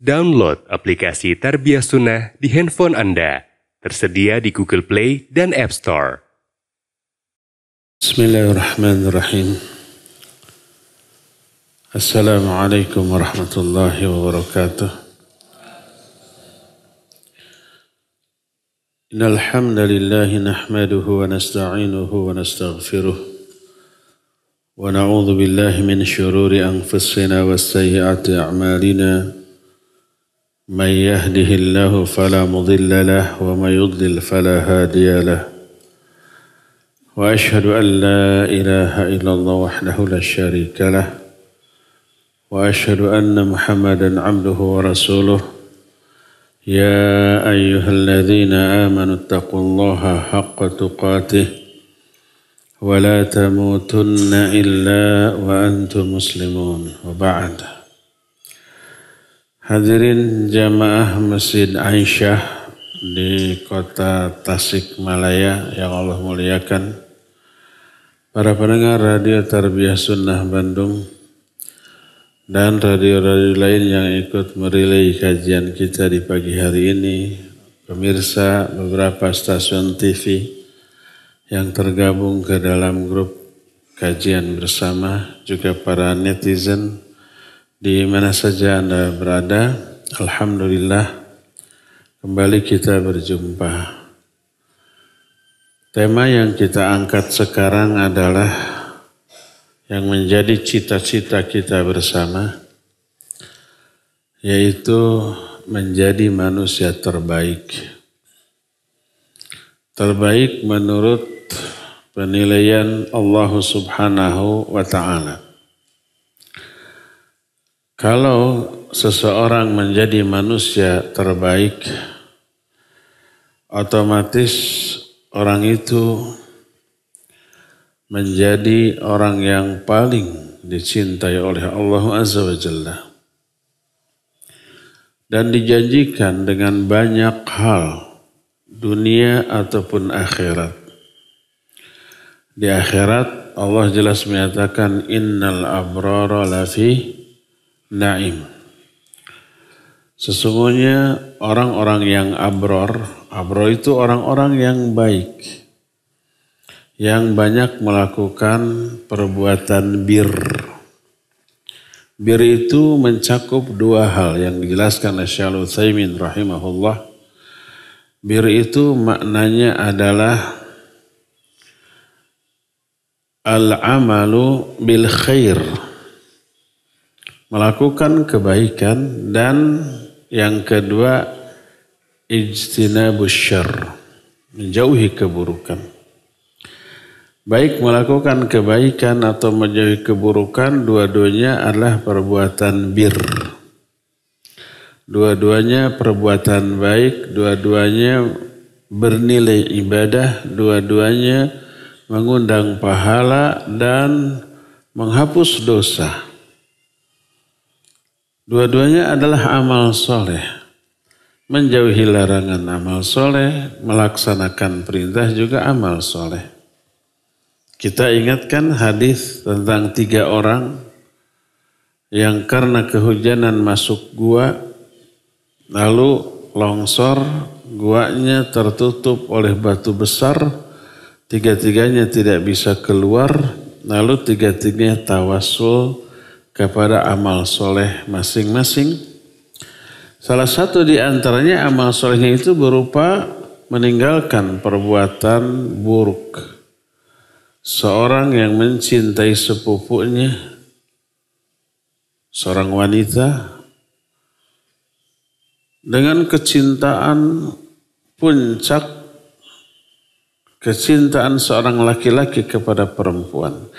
Download aplikasi Tarbiyah Sunnah di handphone Anda. Tersedia di Google Play dan App Store. Bismillahirrahmanirrahim. Assalamualaikum warahmatullahi wabarakatuh. Innal hamdalillah nahmaduhu wa nasta'inuhu wa nastaghfiruh. Wa na'udzu billahi min shururi anfusina was sayyiati a'malina. من يهده الله فلا مضل له ومن يضلل فلا هادي له وأشهد أن لا إله إلا الله وحده لا شريك له وأشهد أن محمدا عبده ورسوله يا أيها الذين آمنوا اتقوا الله حق تقاته ولا تموتن إلا وأنتم مسلمون وبعد. Hadirin jamaah Masjid Aisyah di kota Tasikmalaya yang Allah muliakan, para pendengar Radio Tarbiyah Sunnah Bandung dan radio-radio lain yang ikut merilai kajian kita di pagi hari ini, pemirsa beberapa stasiun TV yang tergabung ke dalam grup kajian bersama, juga para netizen di mana saja Anda berada, alhamdulillah kembali kita berjumpa. Tema yang kita angkat sekarang adalah yang menjadi cita-cita kita bersama, yaitu menjadi manusia terbaik. Terbaik menurut penilaian Allah Subhanahu wa Ta'ala. Kalau seseorang menjadi manusia terbaik, otomatis orang itu menjadi orang yang paling dicintai oleh Allah Azza wa Jalla. Dan dijanjikan dengan banyak hal, dunia ataupun akhirat. Di akhirat Allah jelas menyatakan innal abrara lafi na'im. Sesungguhnya orang-orang yang abror itu orang-orang yang baik, yang banyak melakukan perbuatan bir. Bir itu mencakup dua hal yang dijelaskan oleh Syekh Al-Utsaimin rahimahullah. Bir itu maknanya adalah al-amalu bil khair, melakukan kebaikan, dan yang kedua ijtinabus syarr, menjauhi keburukan. Baik melakukan kebaikan atau menjauhi keburukan, dua-duanya adalah perbuatan bir. Dua-duanya perbuatan baik, dua-duanya bernilai ibadah, dua-duanya mengundang pahala dan menghapus dosa. Dua-duanya adalah amal soleh. Menjauhi larangan amal soleh, melaksanakan perintah juga amal soleh. Kita ingatkan hadis tentang 3 orang yang karena kehujanan masuk gua, lalu longsor, guanya tertutup oleh batu besar, 3-tiganya tidak bisa keluar, lalu 3-tiganya tawassul kepada amal soleh masing-masing. Salah satu di antaranya amal solehnya itu berupa meninggalkan perbuatan buruk. Seorang yang mencintai sepupunya, seorang wanita, dengan kecintaan puncak, kecintaan seorang laki-laki kepada perempuan.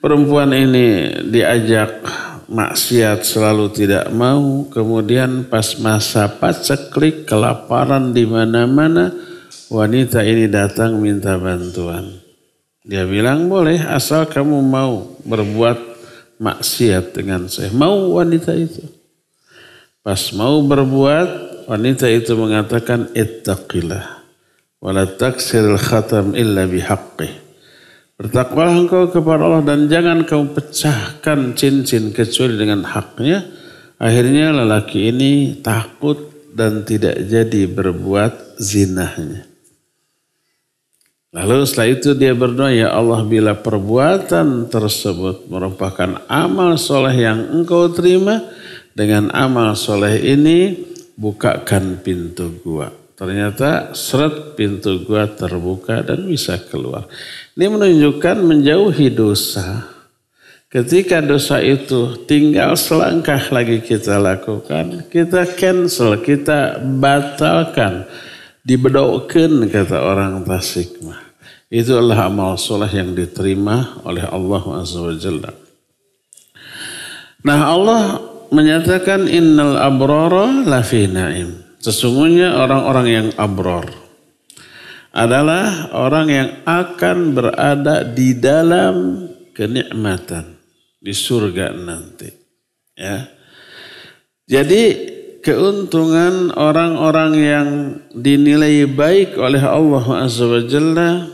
Perempuan ini diajak maksiat selalu tidak mau, kemudian pas masa paceklik, kelaparan di mana-mana, wanita ini datang minta bantuan. Dia bilang, boleh asal kamu mau berbuat maksiat dengan saya. Mau wanita itu. Pas mau berbuat, wanita itu mengatakan ittaqillah wala taksiril khatam illa bihaqqih. Bertakwalah engkau kepada Allah dan jangan kau pecahkan cincin kecuali dengan haknya. Akhirnya lelaki ini takut dan tidak jadi berbuat zinahnya. Lalu setelah itu dia berdoa, ya Allah, bila perbuatan tersebut merupakan amal soleh yang engkau terima, dengan amal soleh ini bukakan pintu gua. Ternyata seret pintu gua terbuka dan bisa keluar. Ini menunjukkan menjauhi dosa. Ketika dosa itu tinggal selangkah lagi kita lakukan, kita cancel, kita batalkan, dibedokkan kata orang Tasik mah. Itu adalah amal soleh yang diterima oleh Allah Azza wa Jalla. Nah, Allah menyatakan innal abrara lafi naim. Sesungguhnya orang-orang yang abror adalah orang yang akan berada di dalam kenikmatan di surga nanti. Ya. Jadi keuntungan orang-orang yang dinilai baik oleh Allah Azza wa Jalla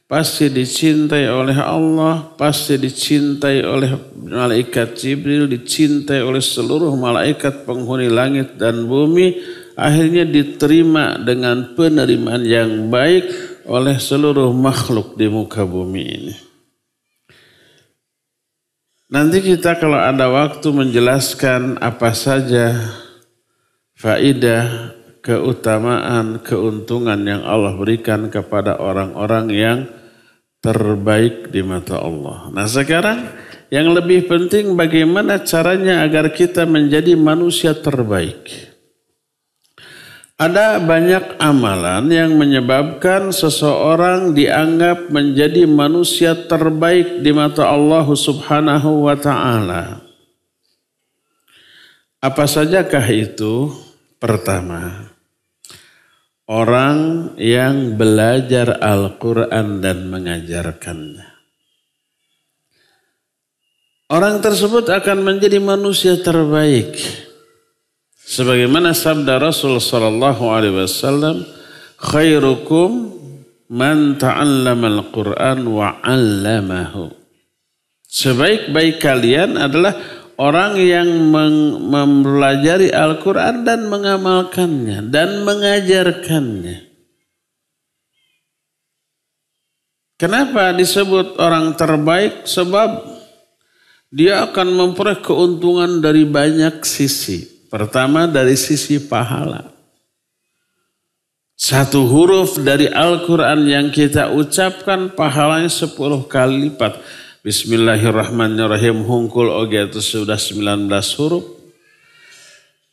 pasti dicintai oleh Allah, pasti dicintai oleh malaikat Jibril, dicintai oleh seluruh malaikat penghuni langit dan bumi, akhirnya diterima dengan penerimaan yang baik oleh seluruh makhluk di muka bumi ini. Nanti kita kalau ada waktu menjelaskan apa saja faidah, keutamaan, keuntungan yang Allah berikan kepada orang-orang yang terbaik di mata Allah. Nah, sekarang yang lebih penting bagaimana caranya agar kita menjadi manusia terbaik. Ada banyak amalan yang menyebabkan seseorang dianggap menjadi manusia terbaik di mata Allah Subhanahu wa ta'ala. Apa sajakah itu? Pertama, orang yang belajar Al-Quran dan mengajarkannya. Orang tersebut akan menjadi manusia terbaik. Sebagaimana sabda Rasul sallallahu alaihi wasallam, khairukum man ta'allama al-Qur'an wa 'allamahu. Sebaik-baik kalian adalah orang yang mempelajari Al-Quran dan mengamalkannya dan mengajarkannya. Kenapa disebut orang terbaik? Sebab dia akan memperoleh keuntungan dari banyak sisi. Pertama dari sisi pahala. Satu huruf dari Al-Quran yang kita ucapkan pahalanya 10 kali lipat. Bismillahirrahmanirrahim hungkul oge itu sudah 19 huruf.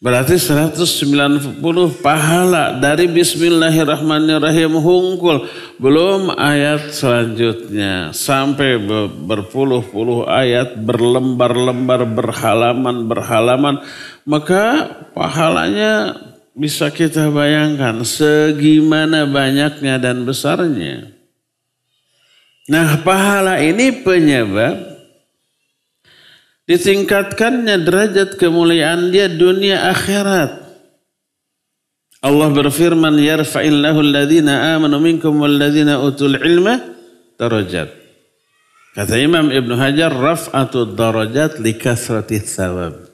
Berarti 190 pahala dari Bismillahirrahmanirrahim hungkul. Belum ayat selanjutnya. Sampai berpuluh-puluh ayat, berlembar-lembar, berhalaman-berhalaman. Maka pahalanya bisa kita bayangkan segimana banyaknya dan besarnya. Nah, pahala ini penyebab ditingkatkannya derajat kemuliaan dia dunia akhirat. Allah berfirman, yarfa'illahu alladhina amanu minkum walladhina utul ilma darajat. Kata Imam Ibn Hajar, raf'atud darajat likasrati thawab.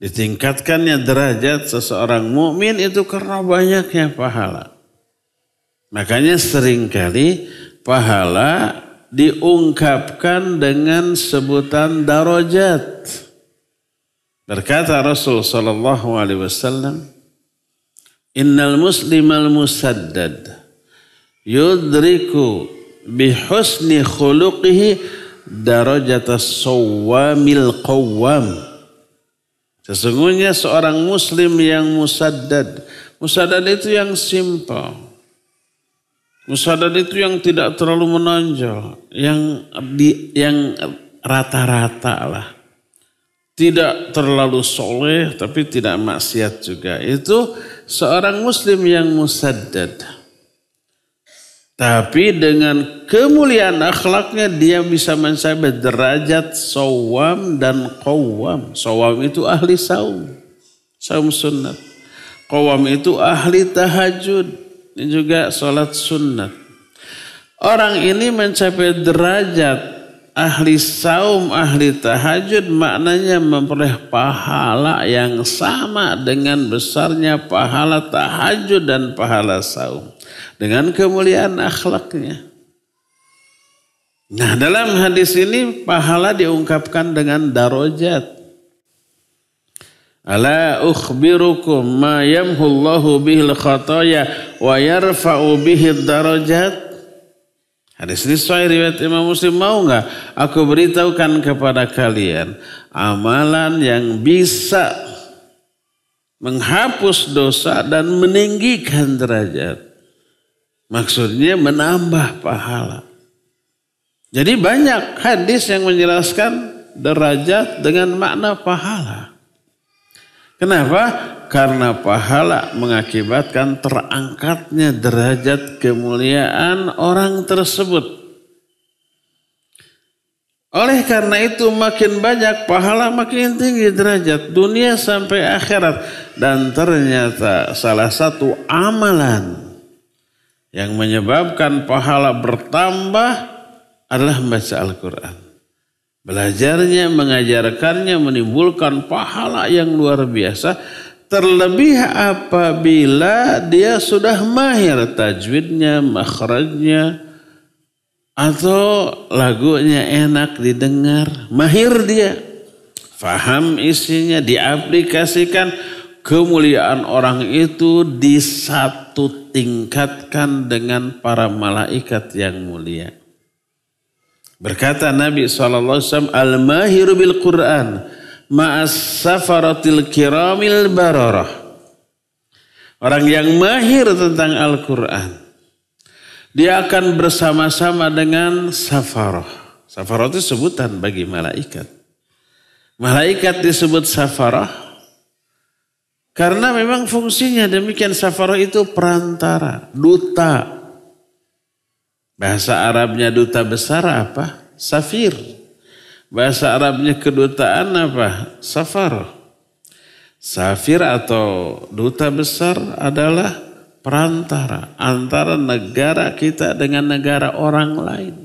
Ditingkatkannya derajat seseorang mukmin itu karena banyaknya pahala. Makanya seringkali pahala diungkapkan dengan sebutan darajat. Berkata Rasul sallallahu alaihi wasallam, innal muslimal musaddad yudriku bihusni khuluqihi darajatas sawwamil qawwam. Sesungguhnya seorang muslim yang musaddad. Musaddad itu yang simpel. Musaddad itu yang tidak terlalu menonjol. Yang rata-rata lah. Tidak terlalu soleh tapi tidak maksiat juga. Itu seorang muslim yang musaddad. Tapi dengan kemuliaan akhlaknya dia bisa mencapai derajat sawam dan qawwam. Sawam itu ahli saum. Saum sunnat. Qawwam itu ahli tahajud. Ini juga salat sunnat. Orang ini mencapai derajat ahli saum, ahli tahajud maknanya memperoleh pahala yang sama dengan besarnya pahala tahajud dan pahala saum. Dengan kemuliaan akhlaknya. Nah, dalam hadis ini pahala diungkapkan dengan darajat. Ala ukhbirukum ma yamhullahu bihil khataya wa yarfa'u bihid darajat. Hadis ini sahih riwayat Imam Muslim. Mau enggak aku beritahukan kepada kalian amalan yang bisa menghapus dosa dan meninggikan derajat. Maksudnya menambah pahala. Jadi banyak hadis yang menjelaskan derajat dengan makna pahala. Kenapa? Karena pahala mengakibatkan terangkatnya derajat kemuliaan orang tersebut. Oleh karena itu makin banyak pahala makin tinggi derajat dunia sampai akhirat. Dan ternyata salah satu amalan yang menyebabkan pahala bertambah adalah membaca Al-Quran. Belajarnya, mengajarkannya menimbulkan pahala yang luar biasa. Terlebih apabila dia sudah mahir tajwidnya, makhrajnya, atau lagunya enak didengar. Mahir dia, faham isinya, diaplikasikan. Kemuliaan orang itu disatu tingkatkan dengan para malaikat yang mulia. Berkata Nabi SAW, al-mahiru bil Qur'an ma'as safaratil kiramil bararah. Orang yang mahir tentang Al-Quran, dia akan bersama-sama dengan safarah. Safarah itu sebutan bagi malaikat. Malaikat disebut safarah karena memang fungsinya demikian. Safarah itu perantara, duta. Bahasa Arabnya duta besar apa? Safir. Bahasa Arabnya kedutaan apa? Safarah. Safir atau duta besar adalah perantara antara negara kita dengan negara orang lain.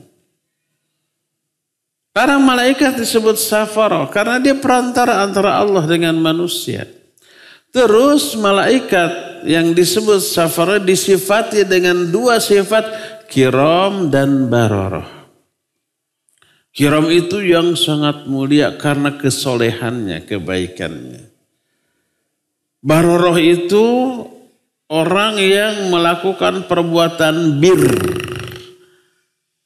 Para malaikat disebut safarah karena dia perantara antara Allah dengan manusia. Terus malaikat yang disebut safarah disifati dengan dua sifat, kiram dan bararah. Kiram itu yang sangat mulia karena kesolehannya, kebaikannya. Bararah itu orang yang melakukan perbuatan bir.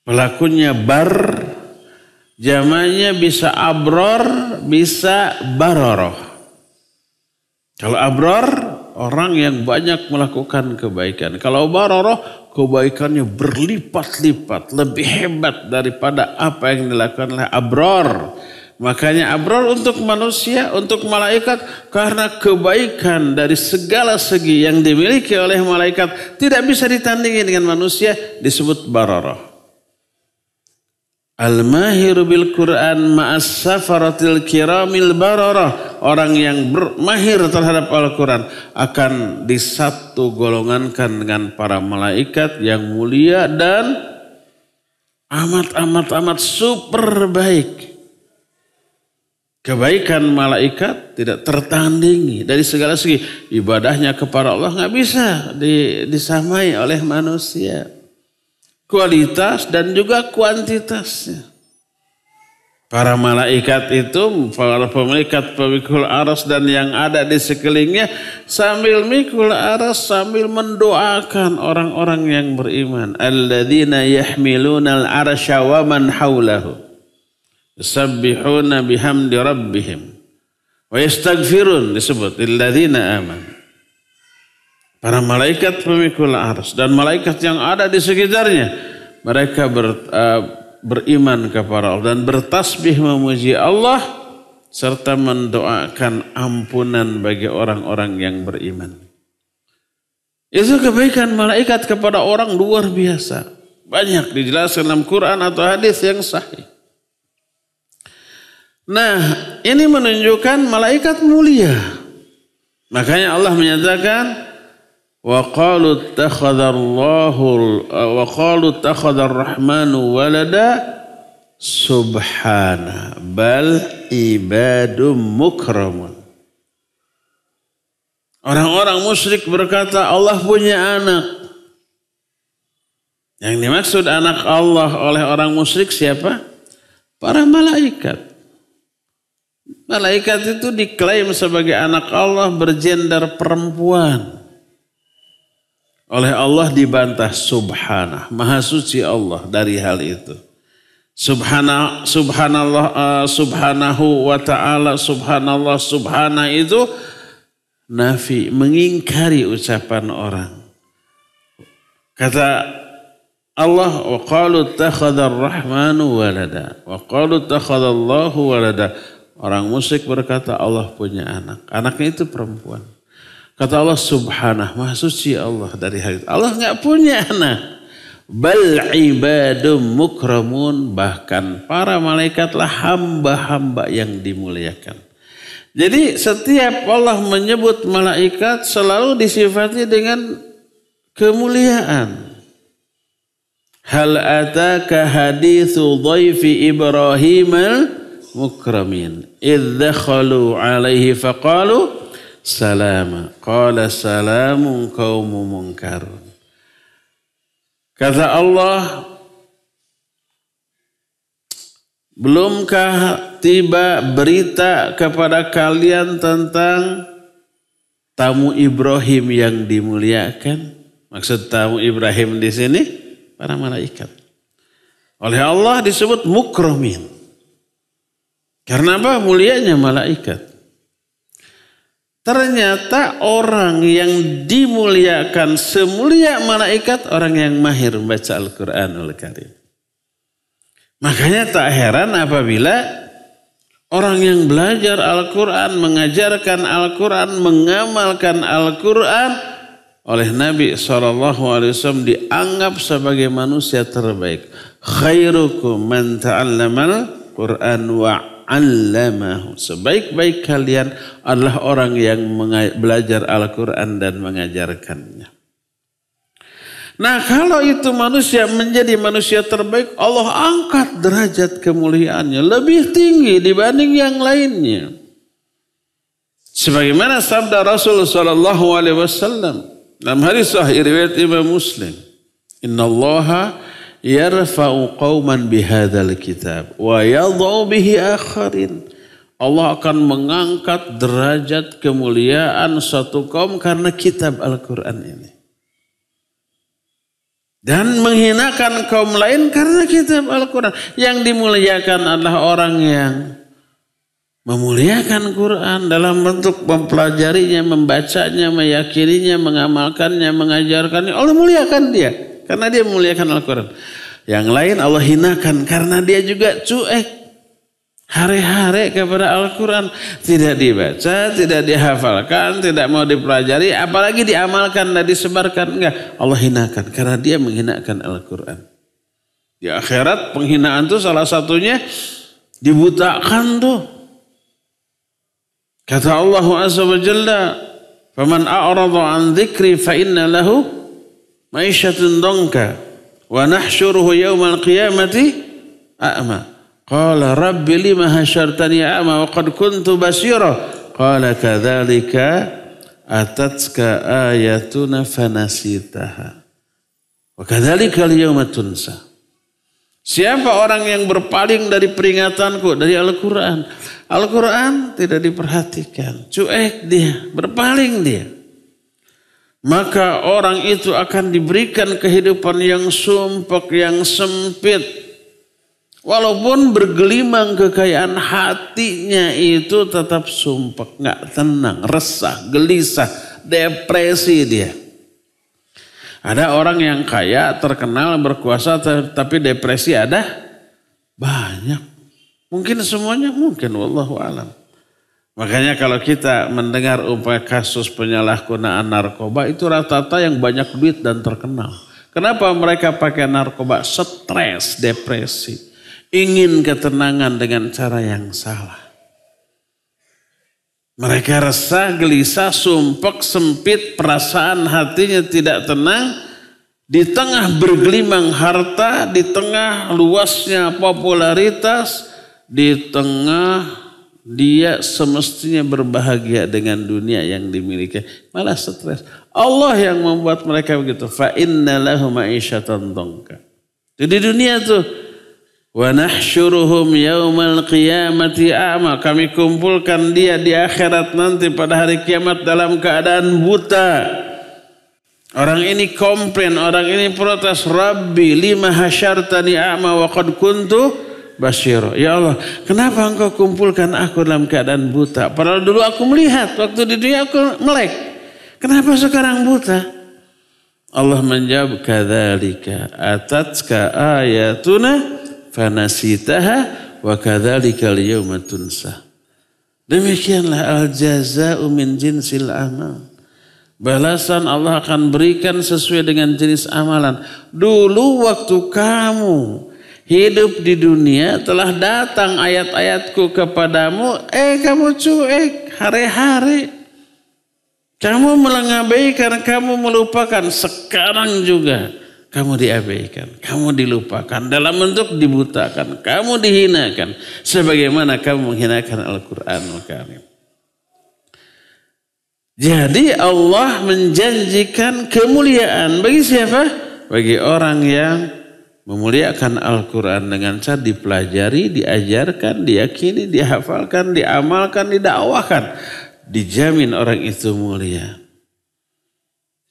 Pelakunya bar, jamannya bisa abror, bisa bararah. Kalau abror, orang yang banyak melakukan kebaikan. Kalau bararah, kebaikannya berlipat-lipat, lebih hebat daripada apa yang dilakukan oleh abror. Makanya abror untuk manusia, untuk malaikat, karena kebaikan dari segala segi yang dimiliki oleh malaikat tidak bisa ditandingi dengan manusia, disebut bararah. Al-mahiru bil Qur'an ma'as safaratil kiramil bararah. Orang yang mahir terhadap Al-Quran akan disatu golongankan dengan para malaikat yang mulia dan amat super baik. Kebaikan malaikat tidak tertandingi dari segala segi. Ibadahnya kepada Allah nggak bisa disamai oleh manusia. Kualitas dan juga kuantitasnya. Para malaikat itu, para malaikat pemikul aras dan yang ada di sekelilingnya sambil mikul aras, sambil mendoakan orang-orang yang beriman. Alladzina yahmiluna al-arsya wa man hawlahu yusabbihuna bihamdi rabbihim wa yastaghfirun, disebut alladzina amanu. Para malaikat pemikul ars dan malaikat yang ada di sekitarnya, mereka beriman kepada Allah dan bertasbih memuji Allah serta mendoakan ampunan bagi orang-orang yang beriman. Itu kebaikan malaikat kepada orang luar biasa. Banyak dijelaskan dalam Quran atau hadis yang sahih. Nah, ini menunjukkan malaikat mulia. Makanya Allah menyatakan وَقَالُوا اتَّخَذَ الرَّحْمَنُ وَلَدًا subhana bal ibadum mukramun. Orang-orang musyrik berkata Allah punya anak. Yang dimaksud anak Allah oleh orang musyrik siapa? Para malaikat. Malaikat itu diklaim sebagai anak Allah bergender perempuan. Oleh Allah dibantah subhanah. Maha suci Allah dari hal itu. Subhanallah, subhanahu wa ta'ala, subhanallah, subhana itu nafi, mengingkari ucapan orang. Kata Allah, wa qalu ittakhadha ar-rahmanu walada, wa qalu ittakhadha Allahu walada. Orang musyrik berkata Allah punya anak. Anaknya itu perempuan. Kata Allah subhanah, maha suci Allah dari hal itu. Allah enggak punya anak. Bal ibadum mukramun, bahkan para malaikatlah hamba-hamba yang dimuliakan. Jadi setiap Allah menyebut malaikat selalu disifati dengan kemuliaan. Hal ataka hadithu dhaifi Ibrahim al-mukramin. Idh dakhalu alaihi faqalu salama. Qala salamun qaumun munkarun. Kata Allah, belumkah tiba berita kepada kalian tentang tamu Ibrahim yang dimuliakan? Maksud tamu Ibrahim di sini para malaikat. Oleh Allah disebut mukramin. Karena apa? Mulianya malaikat. Ternyata orang yang dimuliakan semulia malaikat orang yang mahir membaca Al-Quranul Karim. Makanya tak heran apabila orang yang belajar Al-Quran, mengajarkan Al-Quran, mengamalkan Al-Quran oleh Nabi SAW dianggap sebagai manusia terbaik. Khairukum man ta'allamal Quran wa 'allamahu. Sebaik-baik kalian adalah orang yang belajar Al-Quran dan mengajarkannya. Nah, kalau itu manusia menjadi manusia terbaik, Allah angkat derajat kemuliaannya lebih tinggi dibanding yang lainnya. Sebagaimana sabda Rasul sallallahu alaihi wasallam dalam hadis sahih riwayat Imam Muslim, "Innallaha yarfa'u qauman bihadzal kitab wa yadh'u bihi akharin." Allah akan mengangkat derajat kemuliaan satu kaum karena kitab Al-Quran ini. Dan menghinakan kaum lain karena kitab Al-Quran. Yang dimuliakan adalah orang yang memuliakan Quran dalam bentuk mempelajarinya, membacanya, meyakininya, mengamalkannya, mengajarkannya. Allah muliakan dia karena dia memuliakan Al-Quran. Yang lain Allah hinakan karena dia juga cuek. Hari-hari kepada Al-Quran. Tidak dibaca, tidak dihafalkan, tidak mau dipelajari. Apalagi diamalkan dan disebarkan. Enggak. Allah hinakan karena dia menghinakan Al-Quran. Di akhirat penghinaan itu salah satunya dibutakan tuh. Kata Allah Azza wa Jalla, "Faman a'rada 'an dzikri fa inna lahu ma'isyatan dhanka wa nahsyuruhu yaumal qiyamati a'ma." Qala rabbi lima hasyartani a'ma wa qad kuntu basira. Qala kadzalika atatka ayatuna fanasitaha. Wa kadzalika al-yawma tunsa. Siapa orang yang berpaling dari peringatanku, dari Al-Quran? Al-Quran tidak diperhatikan. Cuek dia, berpaling dia. Maka orang itu akan diberikan kehidupan yang sumpek, yang sempit. Walaupun bergelimang kekayaan, hatinya itu tetap sumpek, nggak tenang, resah, gelisah, depresi dia. Ada orang yang kaya, terkenal, berkuasa, tapi depresi ada banyak. Mungkin semuanya, mungkin, wallahu alam. Makanya kalau kita mendengar umpama kasus penyalahgunaan narkoba, itu rata-rata yang banyak duit dan terkenal. Kenapa mereka pakai narkoba? Stres, depresi. Ingin ketenangan dengan cara yang salah. Mereka resah, gelisah, sumpek, sempit, perasaan hatinya tidak tenang. Di tengah bergelimang harta, di tengah luasnya popularitas, di tengah dia semestinya berbahagia dengan dunia yang dimiliki, malah stres. Allah yang membuat mereka begitu. Fa inna lahum ma'isyatan dhanka. Di dunia tuh, wa nahsyuruhum yaumal qiyamati a'ma. Kami kumpulkan dia di akhirat nanti pada hari kiamat dalam keadaan buta. Orang ini komplain, orang ini protes, Rabbi lima hasyartani a'ma wa qad kuntu basyira. Ya Allah, kenapa engkau kumpulkan aku dalam keadaan buta? Padahal dulu aku melihat, waktu di dunia aku melek. Kenapa sekarang buta? Allah menjawab, kadzalika atatka ayatuna fanasitaha wa kadzalika al-yawma tunsa. Demikianlah al-jaza'u min jinsil amal. Balasan Allah akan berikan sesuai dengan jenis amalan. Dulu waktu kamu hidup di dunia telah datang ayat-ayatku kepadamu. Kamu cuek hari-hari. Kamu mengabaikan, kamu melupakan. Sekarang juga kamu diabaikan, kamu dilupakan. Dalam bentuk dibutakan, kamu dihinakan. Sebagaimana kamu menghinakan Al-Quranul Karim. Jadi Allah menjanjikan kemuliaan bagi siapa? Bagi orang yang memuliakan Al-Quran dengan cara dipelajari, diajarkan, diyakini, dihafalkan, diamalkan, didakwahkan. Dijamin orang itu mulia.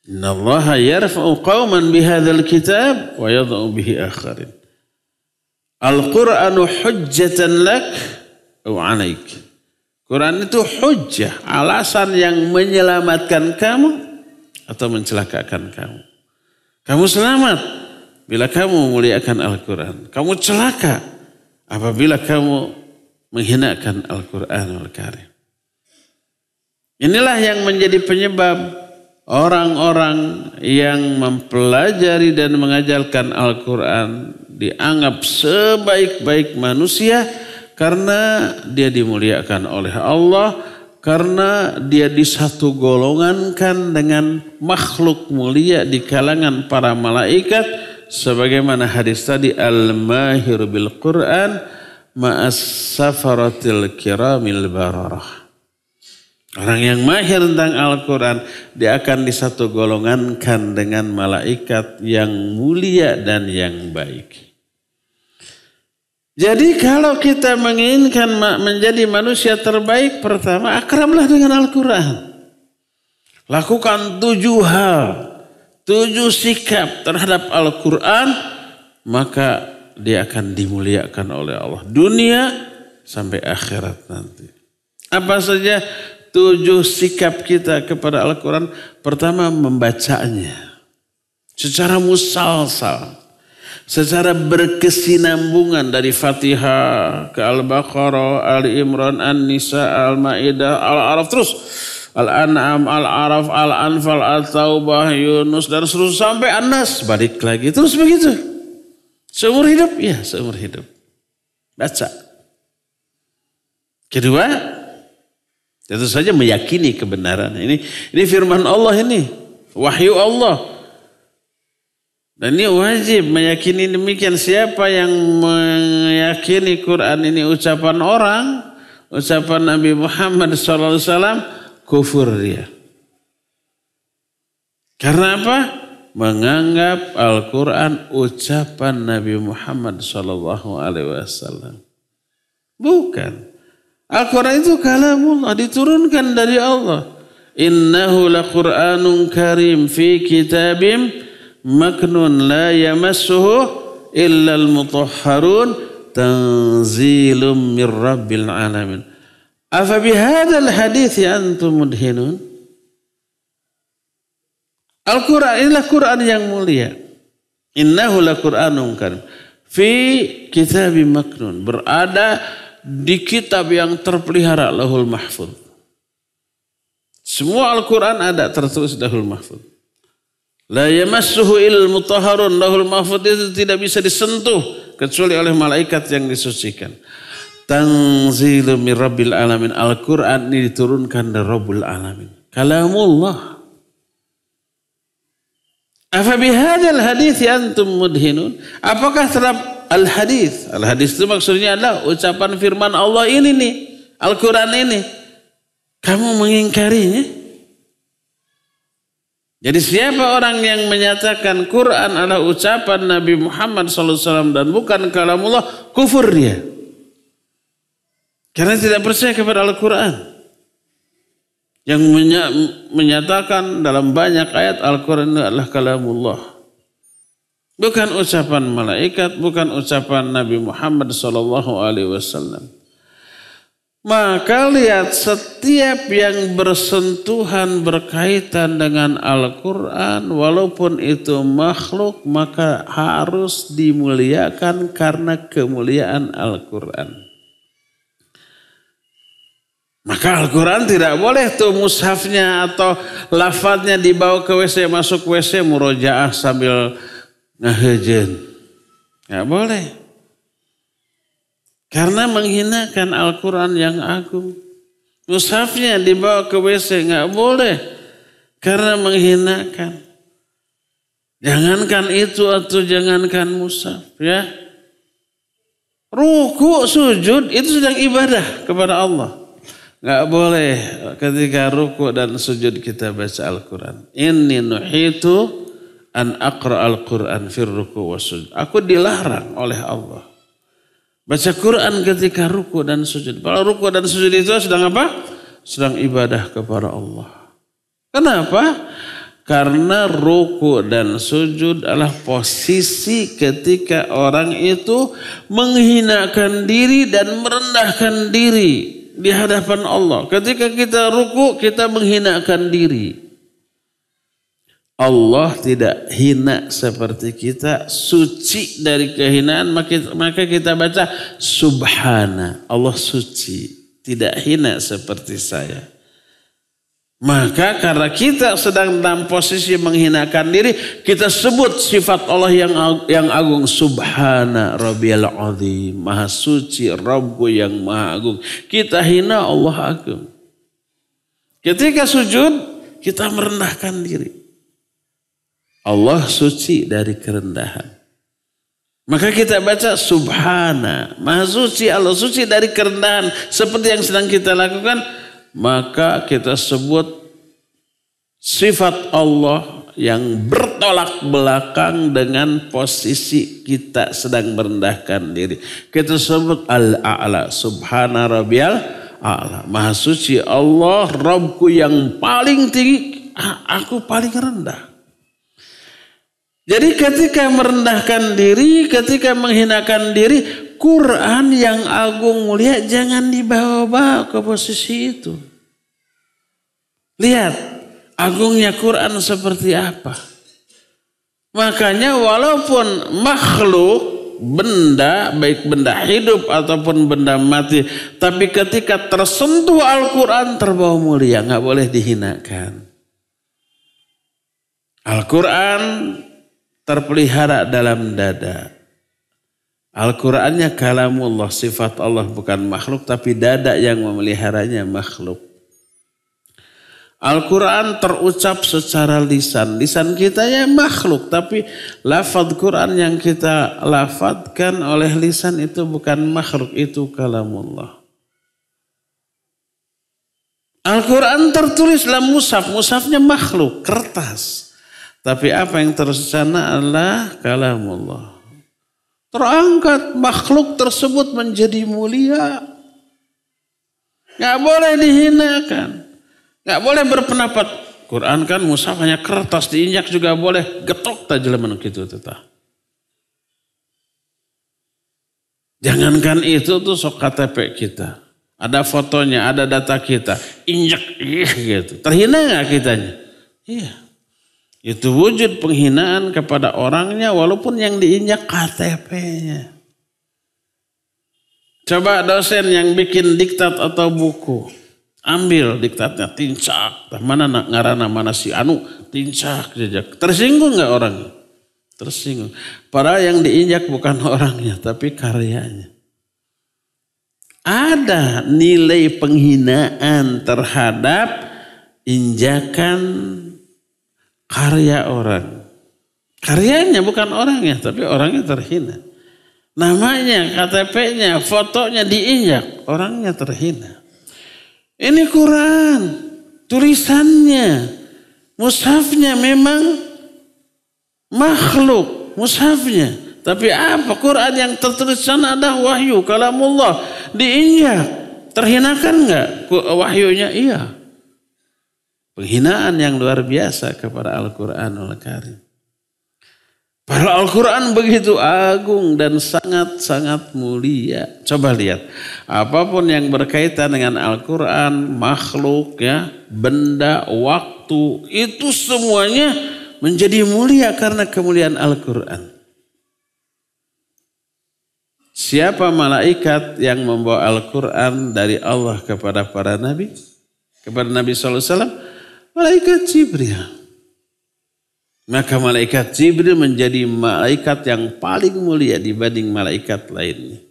Inna Allah yarfa'u qawman bihadzal kitab wa yadha'u bihi akharin. Al-Qur'anu hujjatan lak au 'alaik. Quran itu hujjah, alasan yang menyelamatkan kamu atau mencelakakan kamu. Kamu selamat bila kamu memuliakan Al-Quran. Kamu celaka apabila kamu menghinakan Al-Quranul Karim. Inilah yang menjadi penyebab orang-orang yang mempelajari dan mengajarkan Al-Quran dianggap sebaik-baik manusia karena dia dimuliakan oleh Allah, karena dia disatu golongankan dengan makhluk mulia di kalangan para malaikat, sebagaimana hadis tadi, al-mahir bil Quran ma'as safaratil kiramil bararah. Orang yang mahir tentang Al-Quran, dia akan disatu golongankan dengan malaikat yang mulia dan yang baik. Jadi kalau kita menginginkan menjadi manusia terbaik, pertama akrablah dengan Al-Quran. Lakukan 7 hal, 7 sikap terhadap Al-Quran, maka dia akan dimuliakan oleh Allah. Dunia sampai akhirat nanti. Apa saja 7 sikap kita kepada Al-Quran? Pertama, membacanya secara musalsal. Secara berkesinambungan dari Fatihah ke Al-Baqarah, Ali Imran, An-Nisa, Al-Ma'idah, Al-Araf, terus Al-An'am, Al-Araf, Al-Anfal, Al-Taubah, Yunus, dan seterusnya sampai An-Nas. Balik lagi, terus begitu. Seumur hidup? Ya, seumur hidup. Baca. Kedua, tentu saja meyakini kebenaran. Ini firman Allah ini, wahyu Allah. Dan ini wajib meyakini demikian. Siapa yang meyakini Quran ini ucapan orang, ucapan Nabi Muhammad SAW, kufur dia. Karena apa? Menganggap Al-Quran ucapan Nabi Muhammad SAW. Bukan. Al-Quran itu kalamullah, diturunkan dari Allah. Innahu laqur'anun karim fi kitabim maknun la yamassuhu illal mutahharun tanzilum mir rabbil alamin. Afa bihadzal hadithi antum mudhinun? Al-Quran inilah Quran yang mulia. Innahu laqur'anun karim fi kitabim maknun, berada di kitab yang terpelihara, Lauhul Mahfuz. Semua Al-Quran ada tertulis Lauhul Mahfuz. La yamassuhu illal mutahharun. Lauhul Mahfuz itu tidak bisa disentuh kecuali oleh malaikat yang disucikan. Tanzilum mir rabbil alamin. Al-Quran ini diturunkan dari Rabbul Alamin. Kalamullah. Afa bihadzal hadits antum mudhinun? Apakah terhadap al-hadits? Al-hadits itu maksudnya adalah ucapan firman Allah ini nih, Al-Qur'an ini. Kamu mengingkarinya? Jadi siapa orang yang menyatakan Quran adalah ucapan Nabi Muhammad SAW dan bukan kalamullah, kufur dia. Karena tidak percaya kepada Al-Quran. Yang menyatakan dalam banyak ayat Al-Quran adalah kalamullah. Bukan ucapan malaikat, bukan ucapan Nabi Muhammad SAW. Maka lihat, setiap yang bersentuhan berkaitan dengan Al-Quran, walaupun itu makhluk, maka harus dimuliakan karena kemuliaan Al-Quran. Maka Al-Quran tidak boleh tuh mushafnya atau lafadznya dibawa ke WC, masuk WC murojaah sambil ngahejen. Nggak boleh. Karena menghinakan Al-Quran yang agung. Mushafnya dibawa ke WC nggak boleh. Karena menghinakan. Jangankan itu atau jangankan mushaf ya. Ruku, sujud itu sedang ibadah kepada Allah. Nggak boleh ketika ruku dan sujud kita baca Al-Quran. Inni nuhitu an aqra al-Quran fir ruku wa sujud. Aku dilarang oleh Allah baca Quran ketika ruku dan sujud. Kalau ruku dan sujud itu sedang apa? Sedang ibadah kepada Allah. Kenapa? Karena ruku dan sujud adalah posisi ketika orang itu menghinakan diri dan merendahkan diri di hadapan Allah. Ketika kita ruku, kita menghinakan diri. Allah tidak hina seperti kita, suci dari kehinaan, maka kita baca subhana. Allah suci, tidak hina seperti saya. Maka karena kita sedang dalam posisi menghinakan diri, kita sebut sifat Allah yang agung. Subhana rabbiyal azim. Maha suci Rabbku yang maha agung. Kita hina, Allah agung. Ketika sujud, kita merendahkan diri. Allah suci dari kerendahan. Maka kita baca subhana. Maha suci, Allah suci dari kerendahan. Seperti yang sedang kita lakukan. Maka kita sebut sifat Allah yang bertolak belakang dengan posisi kita sedang merendahkan diri. Kita sebut al-a'la, subhana rabbiyal a'la. Maha suci Allah, Rabbku yang paling tinggi, aku paling rendah. Jadi ketika merendahkan diri, ketika menghinakan diri, Quran yang agung mulia jangan dibawa-bawa ke posisi itu. Lihat agungnya Quran seperti apa. Makanya walaupun makhluk, benda, baik benda hidup ataupun benda mati, tapi ketika tersentuh Al-Quran terbawa mulia, nggak boleh dihinakan. Al-Quran terpelihara dalam dada. Al-Qurannya kalamullah, sifat Allah bukan makhluk, tapi dada yang memeliharanya makhluk. Al-Quran terucap secara lisan. Lisan kita ya makhluk, tapi lafaz Quran yang kita lafadzkan oleh lisan itu bukan makhluk, itu kalamullah. Al-Quran tertulis dalam mushaf, mushafnya makhluk, kertas. Tapi apa yang tersana adalah kalamullah. Terangkat makhluk tersebut menjadi mulia. Gak boleh dihinakan. Gak boleh berpendapat. Quran kan mushaf hanya kertas, diinjak juga boleh. Getok tajleman gitu tetap. Jangankan itu tuh sok KTP kita. Ada fotonya, ada data kita. Injak gitu. Terhina gak kitanya? Iya. Itu wujud penghinaan kepada orangnya walaupun yang diinjak KTP-nya. Coba dosen yang bikin diktat atau buku. Ambil diktatnya, tincak. Mana ngarana, mana si anu, tincak jejak. Tersinggung gak orangnya? Tersinggung. Padahal yang diinjak bukan orangnya, tapi karyanya. Ada nilai penghinaan terhadap injakan karya orang. Karyanya bukan orangnya, tapi orangnya terhina. Namanya, KTP-nya, fotonya diinjak, orangnya terhina. Ini Quran, tulisannya, mushafnya memang makhluk, mushafnya. Tapi apa? Quran yang tertulis sana ada wahyu, kalamullah, diinjak. Terhinakan enggak wahyunya? Iya. Penghinaan yang luar biasa kepada Al-Quranul Karim. Padahal Al-Quran begitu agung dan sangat-sangat mulia. Coba lihat, apapun yang berkaitan dengan Al-Quran, makhluk, ya, benda, waktu, itu semuanya menjadi mulia karena kemuliaan Al-Quran. Siapa malaikat yang membawa Al-Quran dari Allah kepada para nabi? Kepada Nabi SAW? Malaikat Jibril. Maka malaikat Jibril menjadi malaikat yang paling mulia dibanding malaikat lainnya.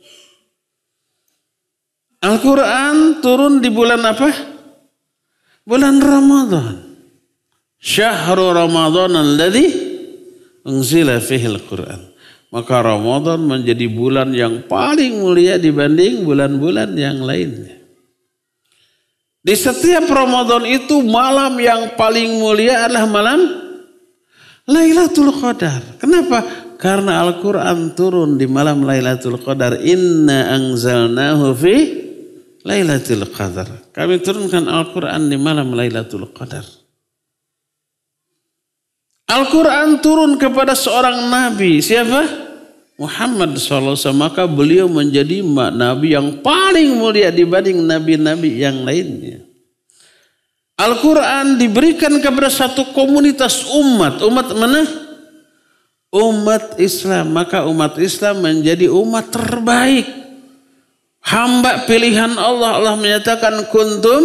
Al-Quran turun di bulan apa? Bulan Ramadan. Syahrul Ramadan alladzi unzila fihi al-Quran. Maka Ramadan menjadi bulan yang paling mulia dibanding bulan-bulan yang lainnya. Di setiap Ramadan itu malam yang paling mulia adalah malam Lailatul Qadar. Kenapa? Karena Al-Quran turun di malam Lailatul Qadar. Inna anzalnahu fi Lailatul Qadar. Kami turunkan Al-Quran di malam Lailatul Qadar. Al-Quran turun kepada seorang nabi. Siapa? Muhammad SAW. Maka beliau menjadi nabi yang paling mulia dibanding nabi-nabi yang lainnya. Al-Quran diberikan kepada satu komunitas umat. Umat mana? Umat Islam. Maka umat Islam menjadi umat terbaik. Hamba pilihan Allah. Allah menyatakan kuntum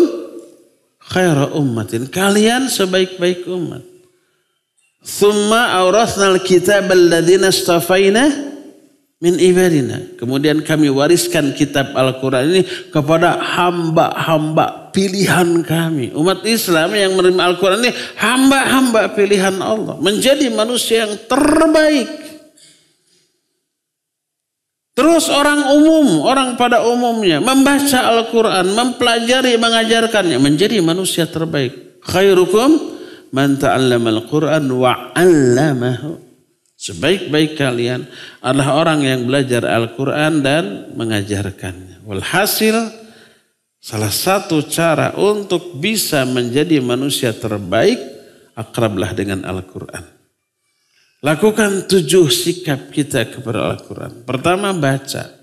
khaira ummatin. Kalian sebaik-baik umat. Thumma awrathnal kitab alladhina astafaina min ibadina. Kemudian kami wariskan kitab Al-Quran ini kepada hamba-hamba pilihan kami. Umat Islam yang menerima Al-Quran ini hamba-hamba pilihan Allah. Menjadi manusia yang terbaik. Terus orang umum, orang pada umumnya membaca Al-Quran, mempelajari, mengajarkannya. Menjadi manusia terbaik. Khairukum man ta'allama Al-Quran wa 'allamahu. Sebaik-baik kalian adalah orang yang belajar Al-Quran dan mengajarkannya. Walhasil, salah satu cara untuk bisa menjadi manusia terbaik, akrablah dengan Al-Quran. Lakukan 7 sikap kita kepada Al-Quran. Pertama, baca.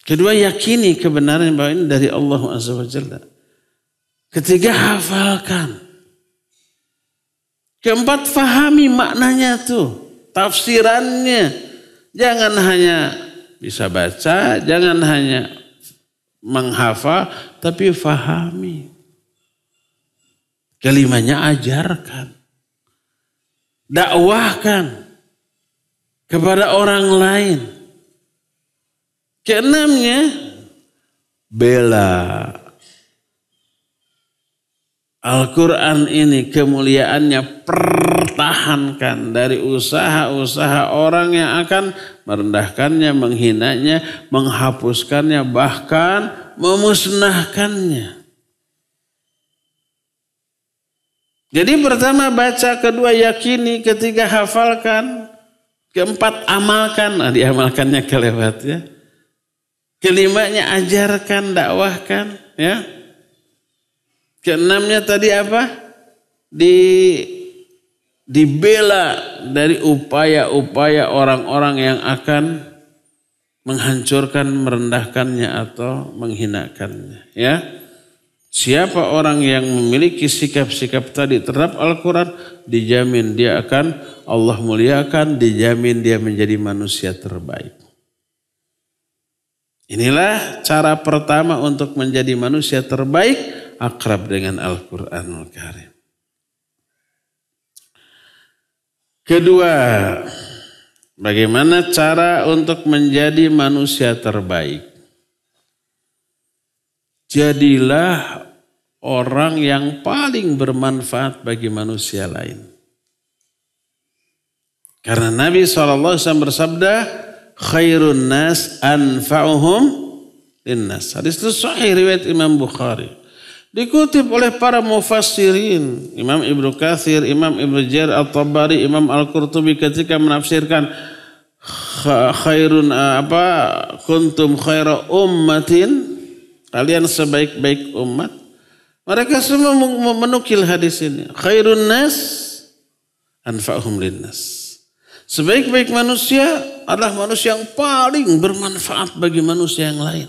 Kedua, yakini kebenaran bahwa ini dari Allah Azza wa Jalla. Ketiga, hafalkan. Keempat, fahami maknanya tuh. Tafsirannya, jangan hanya bisa baca, jangan hanya menghafal, tapi fahami. Kelimanya ajarkan, dakwahkan kepada orang lain. Keenamnya, bela Al-Quran ini, kemuliaannya pertahankan dari usaha-usaha orang yang akan merendahkannya, menghinanya, menghapuskannya, bahkan memusnahkannya. Jadi pertama baca, kedua yakini, ketiga hafalkan, keempat amalkan. Nah, diamalkannya kelewat ya. Kelimanya ajarkan, dakwahkan ya. Keenamnya tadi apa? Dibela dari upaya-upaya orang-orang yang akan menghancurkan, merendahkannya atau menghinakannya. Ya, siapa orang yang memiliki sikap-sikap tadi terhadap Al-Quran, dijamin dia akan Allah muliakan, dijamin dia menjadi manusia terbaik. Inilah cara pertama untuk menjadi manusia terbaik, akrab dengan Al-Quranul Karim. Kedua, bagaimana cara untuk menjadi manusia terbaik? Jadilah orang yang paling bermanfaat bagi manusia lain. Karena Nabi SAW bersabda, khairun nas anfa'uhum linnas. Hadis itu sahih riwayat Imam Bukhari. Dikutip oleh para mufassirin, Imam Ibnu Katsir, Imam Ibnu Jarir At-Tabari, Imam Al-Qurtubi ketika menafsirkan khairun kuntum khaira ummatin, kalian sebaik-baik umat. Mereka semua menukil hadis ini. Khairun nas anfa'uhum linnas. Sebaik-baik manusia adalah manusia yang paling bermanfaat bagi manusia yang lain.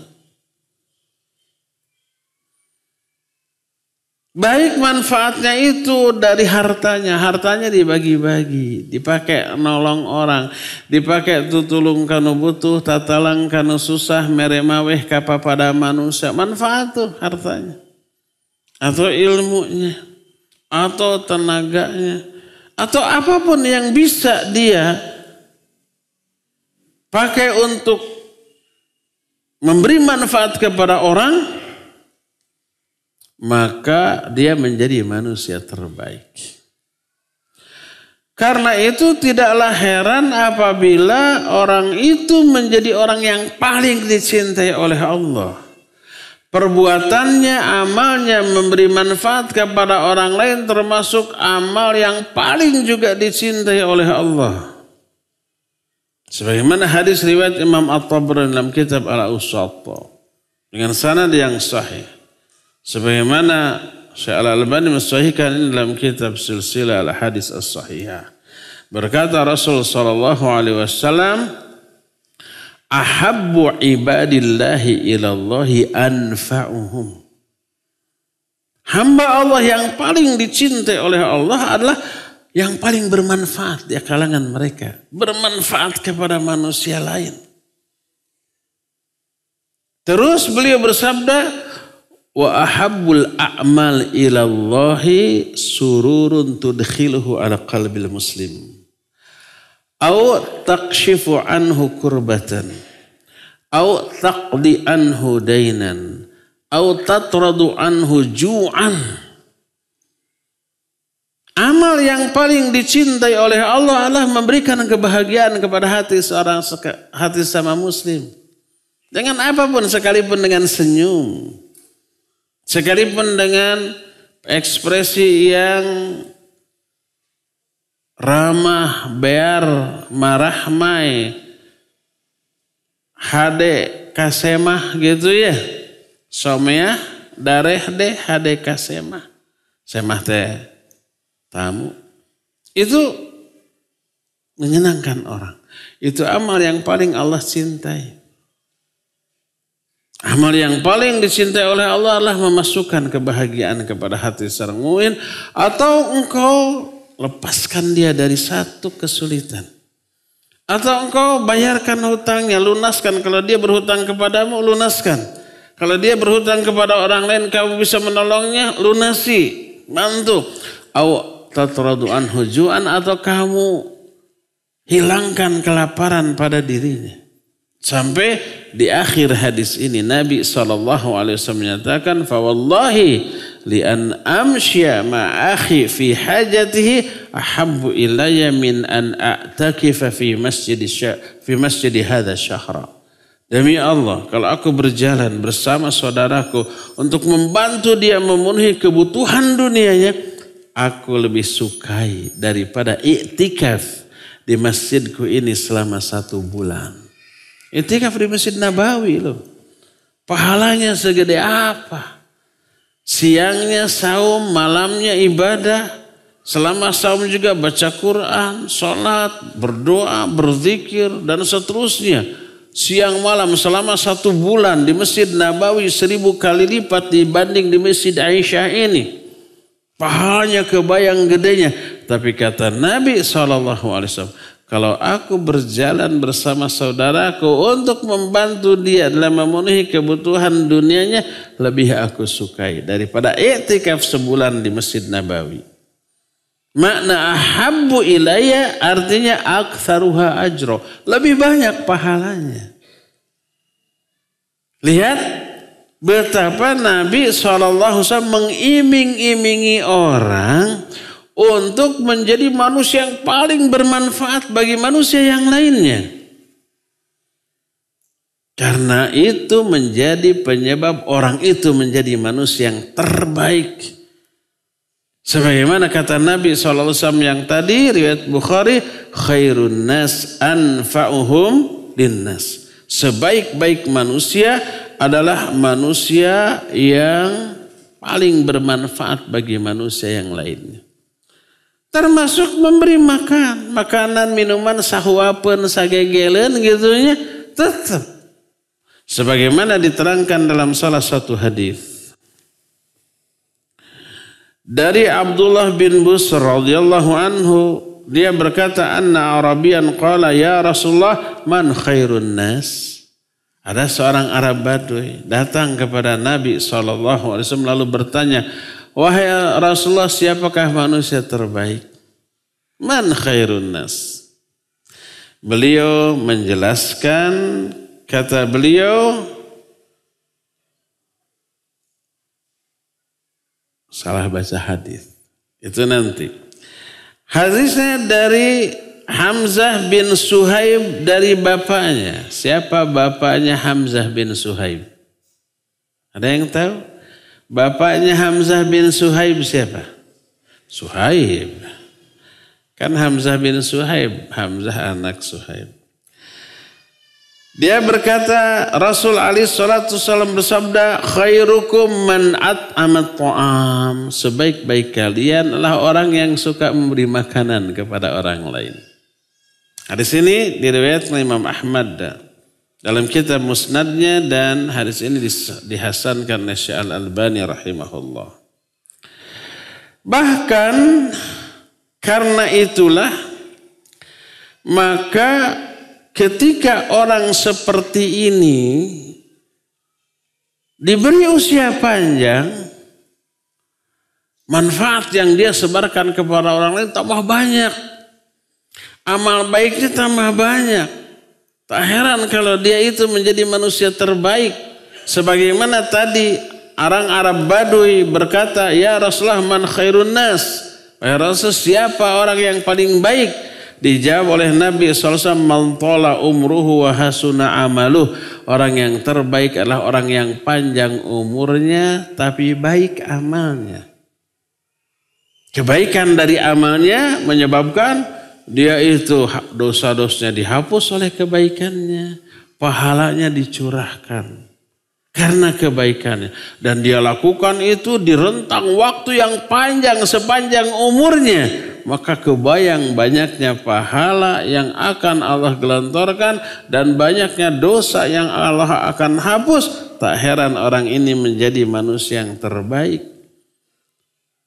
Baik manfaatnya itu dari hartanya. Hartanya dibagi-bagi. Dipakai nolong orang. Dipakai tutulung kanu butuh. Tatalang kanu susah. Meremaweh kapa pada manusia. Manfaat tuh hartanya. Atau ilmunya. Atau tenaganya. Atau apapun yang bisa dia pakai untuk memberi manfaat kepada orang, maka dia menjadi manusia terbaik. Karena itu tidaklah heran apabila orang itu menjadi orang yang paling dicintai oleh Allah. Perbuatannya, amalnya memberi manfaat kepada orang lain termasuk amal yang paling juga dicintai oleh Allah. Sebagaimana hadis riwayat Imam At-Tabrani dalam kitab Al-Awsat dengan sanad yang sahih. Sebagaimana Syekh Al-Albani mensahihkan ini dalam kitab Silsilah Al-Hadis As-Sahihah. Berkata Rasul sallallahu alaihi wasallam, ahabbu ibadillahi ilallahi anfa'uhum. Hamba Allah yang paling dicintai oleh Allah adalah yang paling bermanfaat di kalangan mereka. Bermanfaat kepada manusia lain. Terus beliau bersabda, wa ahabbul a'mal ilallahi sururun tudkhiluhu ala qalbil muslim. Au takshifu anhu kurbatan, au taqdi anhu dainan, au tatradu anhu ju'an. Amal yang paling dicintai oleh Allah adalah memberikan kebahagiaan kepada hati sama muslim. Dengan apapun, sekalipun dengan senyum, sekalipun dengan ekspresi yang ramah, bear, marahmai, hade kasemah gitu ya. Someah, dareh deh, hade kasemah. Semah teh tamu. Itu menyenangkan orang. Itu amal yang paling Allah cintai. Amal yang paling dicintai oleh Allah adalah memasukkan kebahagiaan kepada hati seorang mukmin, atau engkau lepaskan dia dari satu kesulitan. Atau engkau bayarkan hutangnya, lunaskan. Kalau dia berhutang kepadamu, lunaskan. Kalau dia berhutang kepada orang lain, kamu bisa menolongnya, lunasi, bantu. Au tatradu anhu ju'an, atau kamu hilangkan kelaparan pada dirinya. Sampai di akhir hadis ini Nabi SAW menyatakan, fa wallahi li an amsya ma akhi fi hajatihi ahabbu ilayya min an a'takifa fi masjid hadha syahra. Demi Allah, kalau aku berjalan bersama saudaraku untuk membantu dia memenuhi kebutuhan dunianya, aku lebih sukai daripada iktikaf di masjidku ini selama 1 bulan. Iktikaf di Masjid Nabawi loh. Pahalanya segede apa? Siangnya saum, malamnya ibadah. Selama saum juga baca Quran, sholat, berdoa, berzikir, dan seterusnya. Siang malam selama 1 bulan di Masjid Nabawi 1000 kali lipat dibanding di Masjid Aisyah ini. Pahalanya kebayang gedenya. Tapi kata Nabi SAW, kalau aku berjalan bersama saudaraku untuk membantu dia dalam memenuhi kebutuhan dunianya, lebih aku sukai daripada iktikaf sebulan di Masjid Nabawi. Makna ahabbu ilayya artinya aktsaruha ajro, lebih banyak pahalanya. Lihat betapa Nabi SAW mengiming-imingi orang untuk menjadi manusia yang paling bermanfaat bagi manusia yang lainnya. Karena itu menjadi penyebab orang itu menjadi manusia yang terbaik. Sebagaimana kata Nabi SAW yang tadi, riwayat Bukhari, khairun nas anfa'uhum linnas. Sebaik-baik manusia adalah manusia yang paling bermanfaat bagi manusia yang lainnya. Termasuk memberi makan, makanan, minuman, sahuapeun, sagegeleun gitunya, tetap. Sebagaimana diterangkan dalam salah satu hadis dari Abdullah bin Busr radhiyallahu anhu, dia berkata, anna Arabian qala ya Rasulullah man khairun nas. Ada seorang Arab Badui datang kepada Nabi SAW lalu bertanya, wahai Rasulullah, siapakah manusia terbaik? Man khairun nas. Beliau menjelaskan, kata beliau, salah baca hadis. Itu nanti. Hadisnya dari Hamzah bin Suhaib dari bapaknya. Siapa bapaknya Hamzah bin Suhaib? Ada yang tahu? Bapaknya Hamzah bin Suhaib siapa? Suhaib. Kan Hamzah bin Suhaib. Hamzah anak Suhaib. Dia berkata, Rasul alaihi salatu wasallam bersabda, khairukum man at'amat ta'am. Sebaik-baik kalian adalah orang yang suka memberi makanan kepada orang lain. Hadis ini diriwayatkan Imam Ahmad dalam kitab Musnadnya, dan hadis ini dihasankan oleh Syekh Al-Albani rahimahullah. Bahkan karena itulah maka ketika orang seperti ini diberi usia panjang, manfaat yang dia sebarkan kepada orang lain tambah banyak. Amal baiknya tambah banyak. Tak heran kalau dia itu menjadi manusia terbaik. Sebagaimana tadi orang Arab Badui berkata, ya Rasulullah man khairun nas. Ya Rasul, siapa orang yang paling baik? Dijawab oleh Nabi SAW, man tala umruhu wa hasuna amaluh. Orang yang terbaik adalah orang yang panjang umurnya tapi baik amalnya. Kebaikan dari amalnya menyebabkan dia itu dosa-dosanya dihapus oleh kebaikannya. Pahalanya dicurahkan karena kebaikannya. Dan dia lakukan itu di rentang waktu yang panjang sepanjang umurnya. Maka kebayang banyaknya pahala yang akan Allah gelontorkan dan banyaknya dosa yang Allah akan hapus. Tak heran orang ini menjadi manusia yang terbaik.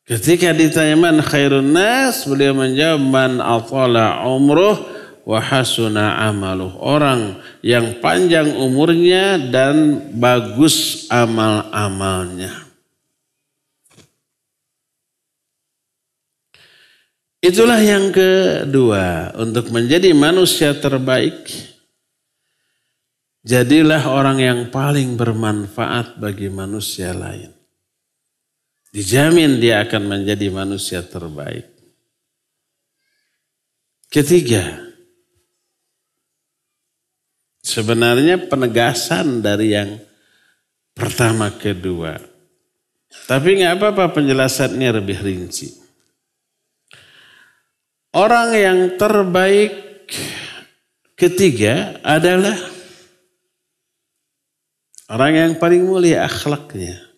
Ketika ditanya man khairun nas, beliau menjawab man atala umruh wa hasuna amaluh. Orang yang panjang umurnya dan bagus amal-amalnya. Itulah yang kedua, untuk menjadi manusia terbaik, jadilah orang yang paling bermanfaat bagi manusia lain. Dijamin dia akan menjadi manusia terbaik. Ketiga, sebenarnya penegasan dari yang pertama kedua. Tapi nggak apa-apa, penjelasannya lebih rinci. Orang yang terbaik ketiga adalah orang yang paling mulia akhlaknya.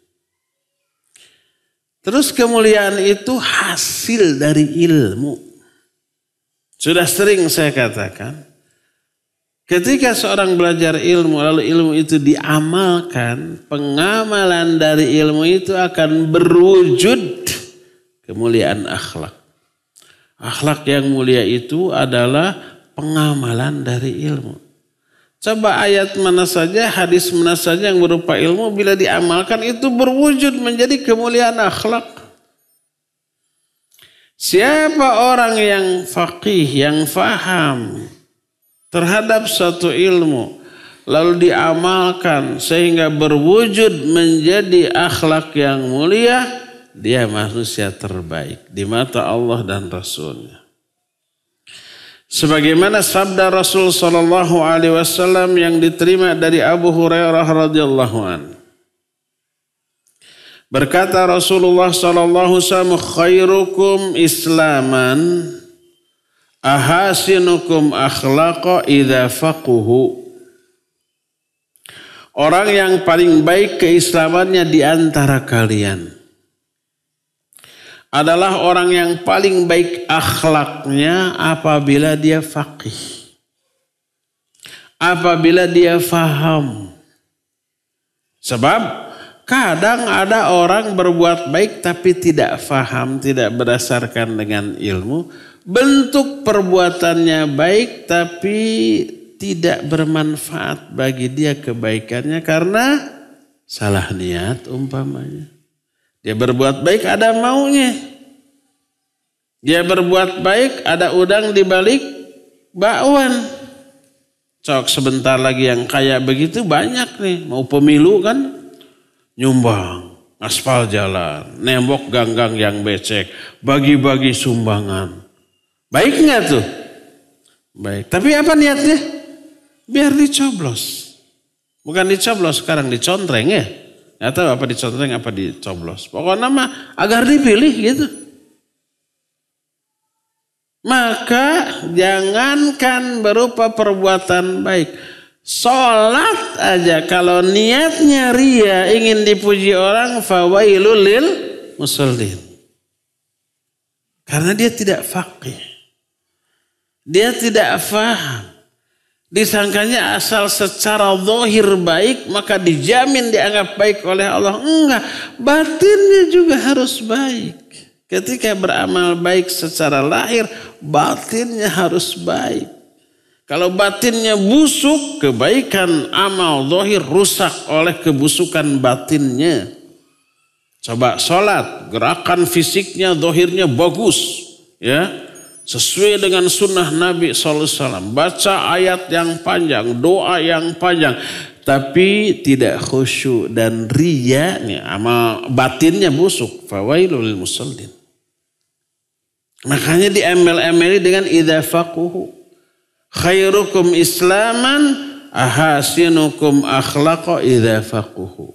Terus kemuliaan itu hasil dari ilmu. Sudah sering saya katakan, ketika seorang belajar ilmu lalu ilmu itu diamalkan, pengamalan dari ilmu itu akan berwujud kemuliaan akhlak. Akhlak yang mulia itu adalah pengamalan dari ilmu. Coba ayat mana saja, hadis mana saja yang berupa ilmu bila diamalkan itu berwujud menjadi kemuliaan akhlak. Siapa orang yang faqih, yang faham terhadap suatu ilmu lalu diamalkan sehingga berwujud menjadi akhlak yang mulia, dia manusia terbaik di mata Allah dan Rasulnya. Sebagaimana sabda Rasul sallallahu alaihi wasallam yang diterima dari Abu Hurairah radhiyallahu anhu. Berkata Rasulullah sallallahu alaihi wasallam, khairukum islaman ahasinukum akhlaqa idza faquhu. Orang yang paling baik keislamannya di antara kalian adalah orang yang paling baik akhlaknya apabila dia faqih. Apabila dia faham. Sebab kadang ada orang berbuat baik tapi tidak faham, tidak berdasarkan dengan ilmu. Bentuk perbuatannya baik tapi tidak bermanfaat bagi dia kebaikannya karena salah niat umpamanya. Dia berbuat baik ada maunya. Dia berbuat baik ada udang di balik bakwan. Cok sebentar lagi yang kayak begitu banyak nih. Mau pemilu kan nyumbang. Aspal jalan. Nembok ganggang yang becek. Bagi-bagi sumbangan. Baik nggak tuh? Baik. Tapi apa niatnya? Biar dicoblos. Bukan dicoblos sekarang dicontreng ya. Nggak tahu apa dicontreng apa dicoblos. Pokoknya mah agar dipilih gitu. Maka jangankan berupa perbuatan baik. Sholat aja kalau niatnya ria ingin dipuji orang fawailul lil musallin. Karena dia tidak faqih. Dia tidak faham. Disangkanya asal secara zahir baik maka dijamin dianggap baik oleh Allah. Enggak, batinnya juga harus baik. Ketika beramal baik secara lahir, batinnya harus baik. Kalau batinnya busuk, kebaikan amal zahir rusak oleh kebusukan batinnya. Coba sholat, gerakan fisiknya, zahirnya bagus. Ya. Sesuai dengan sunnah Nabi SAW. Baca ayat yang panjang, doa yang panjang. Tapi tidak khusyuk dan riya. Amal batinnya busuk. Fawailul lil musallin. Makanya diemel-emeli dengan idza faquhu. Khairukum islaman ahasinukum akhlaqa idza faquhu.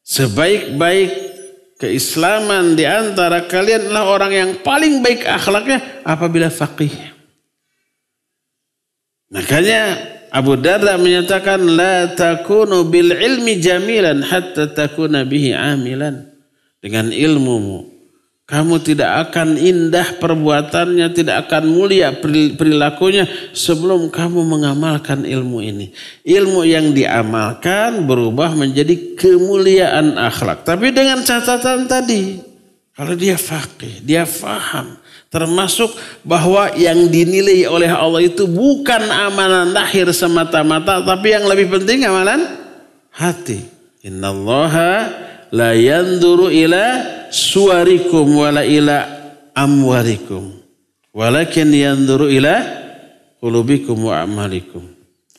Sebaik-baik keislaman di antara kalian adalah orang yang paling baik akhlaknya apabila faqih. Makanya Abu Darda menyatakan la takunu bil ilmi jamilan hatta takuna bihi amilan. Dengan ilmumu kamu tidak akan indah perbuatannya, tidak akan mulia perilakunya sebelum kamu mengamalkan ilmu ini. Ilmu yang diamalkan berubah menjadi kemuliaan akhlak. Tapi dengan catatan tadi, kalau dia faqih, dia faham. Termasuk bahwa yang dinilai oleh Allah itu bukan amalan lahir semata-mata, tapi yang lebih penting amalan hati. Innallaha la yanzuru ila suwarikum wala ila amwarikum walakin yanzuru ila qulubikum wa amalikum.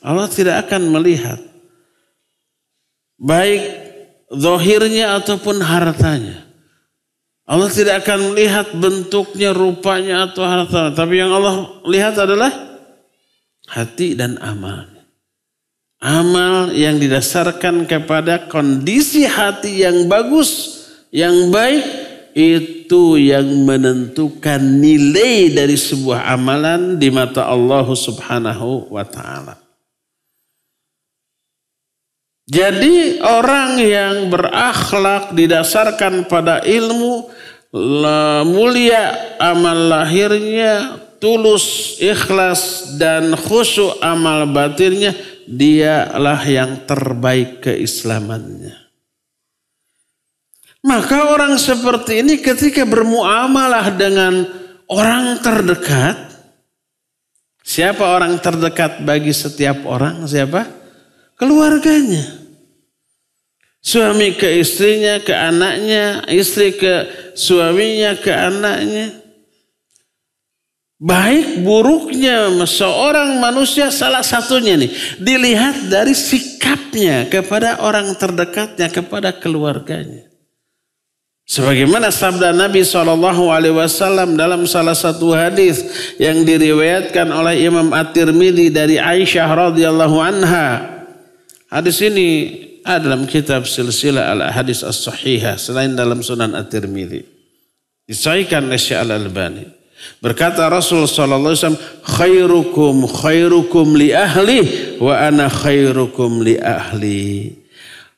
Allah tidak akan melihat baik zahirnya ataupun hartanya. Allah tidak akan melihat bentuknya, rupanya atau hartanya, tapi yang Allah lihat adalah hati dan amal. Amal yang didasarkan kepada kondisi hati yang bagus, yang baik, itu yang menentukan nilai dari sebuah amalan di mata Allah Subhanahu wa ta'ala. Jadi orang yang berakhlak didasarkan pada ilmu, mulia amal lahirnya, tulus, ikhlas dan khusyuk amal batinnya, dialah yang terbaik keislamannya. Maka orang seperti ini ketika bermuamalah dengan orang terdekat, siapa orang terdekat bagi setiap orang? Siapa? Keluarganya. Suami ke istrinya, ke anaknya, istri ke suaminya, ke anaknya. Baik buruknya seorang manusia salah satunya nih dilihat dari sikapnya kepada orang terdekatnya, kepada keluarganya. Sebagaimana sabda Nabi SAW dalam salah satu hadis yang diriwayatkan oleh Imam At-Tirmidzi dari Aisyah radhiyallahu anha. Hadis ini ada dalam kitab Silsilah Al-Hadis As-Sahihah selain dalam Sunan At-Tirmidzi. Disahihkan oleh Syekh Al-Albani. Berkata Rasul sallallahu alaihi wasallam, khairukum li ahli wa ana khairukum li ahli.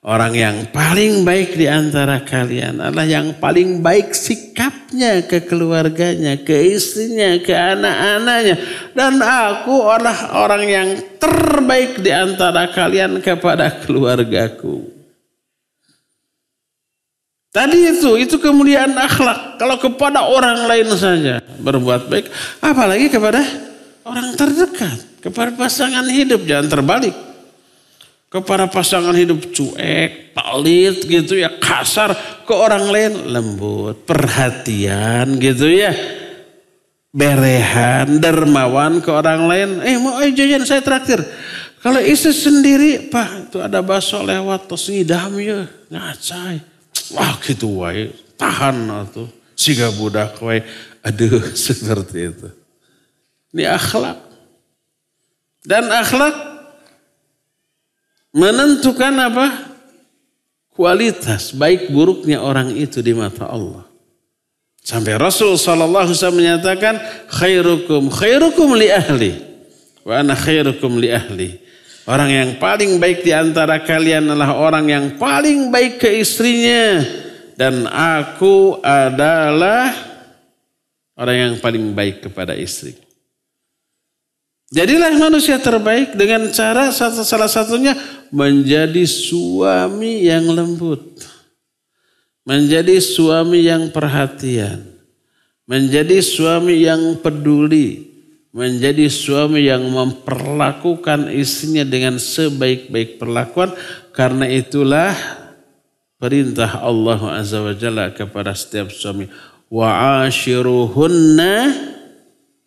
Orang yang paling baik di antara kalian adalah yang paling baik sikapnya ke keluarganya, ke istrinya, ke anak-anaknya. Dan aku adalah orang yang terbaik di antara kalian kepada keluargaku. Tadi itu kemuliaan akhlak. Kalau kepada orang lain saja berbuat baik, apalagi kepada orang terdekat, kepada pasangan hidup, jangan terbalik. Kepada pasangan hidup cuek, pelit gitu ya, kasar. Ke orang lain lembut, perhatian gitu ya. Berehan, dermawan ke orang lain. Mau jajan saya traktir. Kalau istri sendiri, Pak, itu ada bakso lewat, tos ngidam ya, ngacai. Wah gitu wae, tahan atuh. Siga budak wae. Aduh, seperti itu. Ini akhlak. Dan akhlak menentukan apa? Kualitas baik buruknya orang itu di mata Allah. Sampai Rasul SAW menyatakan khairukum li ahli wa ana khairukum li ahli. Orang yang paling baik di antara kalian adalah orang yang paling baik ke istrinya dan aku adalah orang yang paling baik kepada istri. Jadilah manusia terbaik dengan cara salah satunya menjadi suami yang lembut. Menjadi suami yang perhatian. Menjadi suami yang peduli. Menjadi suami yang memperlakukan istrinya dengan sebaik-baik perlakuan. Karena itulah perintah Allah Azza wa Jalla kepada setiap suami. Wa'ashiruhunna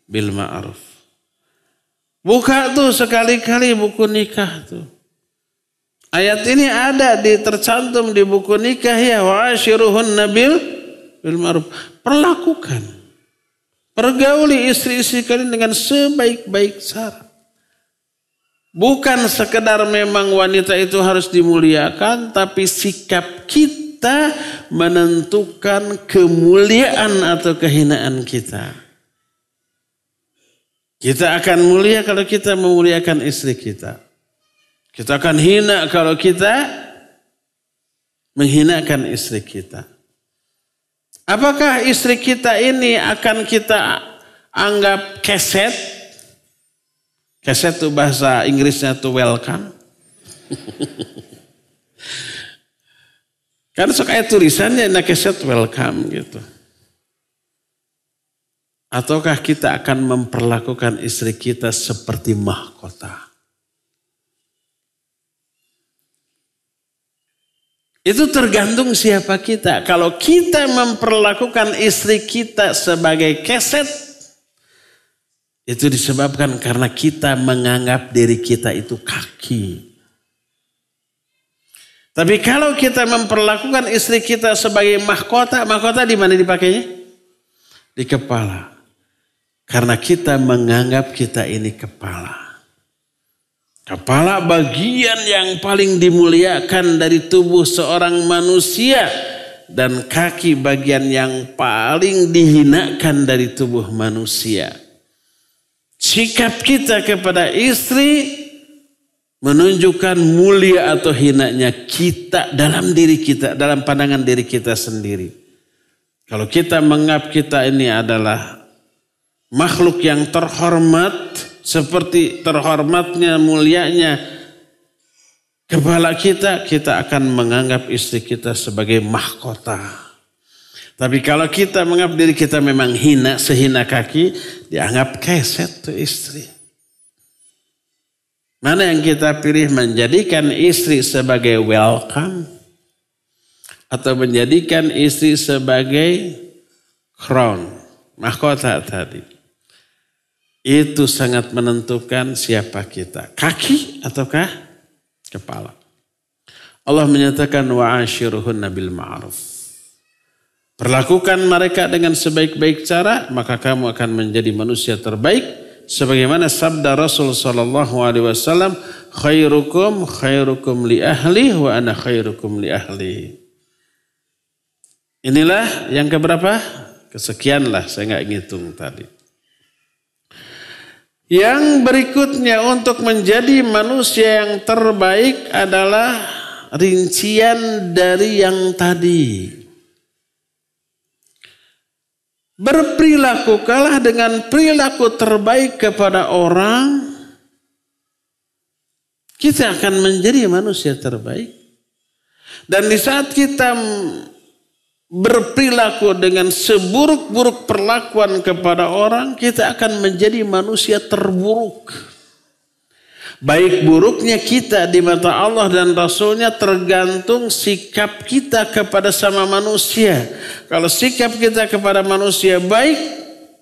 bil ma'ruf. Buka tuh sekali-kali buku nikah tuh. Ayat ini ada tercantum di buku nikah ya. Wa'ashiruhunna bil ma'ruf. Perlakukan. Pergauli istri-istri kalian dengan sebaik-baik cara. Bukan sekedar memang wanita itu harus dimuliakan. Tapi sikap kita menentukan kemuliaan atau kehinaan kita. Kita akan mulia kalau kita memuliakan istri kita. Kita akan hina kalau kita menghinakan istri kita. Apakah istri kita ini akan kita anggap keset? Keset itu bahasa Inggrisnya itu welcome. Kan suka tulisannya keset welcome gitu. Ataukah kita akan memperlakukan istri kita seperti mahkota? Itu tergantung siapa kita. Kalau kita memperlakukan istri kita sebagai keset, itu disebabkan karena kita menganggap diri kita itu kaki. Tapi kalau kita memperlakukan istri kita sebagai mahkota, mahkota di mana dipakainya? Di kepala. Karena kita menganggap kita ini kepala. Kepala bagian yang paling dimuliakan dari tubuh seorang manusia. Dan kaki bagian yang paling dihinakan dari tubuh manusia. Sikap kita kepada istri menunjukkan mulia atau hinanya kita dalam diri kita, dalam pandangan diri kita sendiri. Kalau kita menganggap kita ini adalah makhluk yang terhormat seperti terhormatnya mulianya kepala kita, kita akan menganggap istri kita sebagai mahkota. Tapi kalau kita menganggap diri kita memang hina, sehina kaki, dianggap keset tuh istri. Mana yang kita pilih, menjadikan istri sebagai welcome atau menjadikan istri sebagai crown, mahkota tadi? Itu sangat menentukan siapa kita. Kaki ataukah kepala. Allah menyatakan wa'ashiruhunna bil ma'ruf. Perlakukan mereka dengan sebaik-baik cara, maka kamu akan menjadi manusia terbaik. Sebagaimana sabda Rasul sallallahu alaihi wasallam, khairukum khairukum li ahli wa ana khairukum li ahli. Inilah yang keberapa? Kesekian lah, saya nggak ngitung tadi. Yang berikutnya untuk menjadi manusia yang terbaik adalah rincian dari yang tadi. Berperilakukanlah dengan perilaku terbaik kepada orang, kita akan menjadi manusia terbaik. Dan di saat kita berperilaku dengan seburuk-buruk perlakuan kepada orang, kita akan menjadi manusia terburuk. Baik buruknya kita di mata Allah dan Rasulnya tergantung sikap kita kepada sama manusia. Kalau sikap kita kepada manusia baik,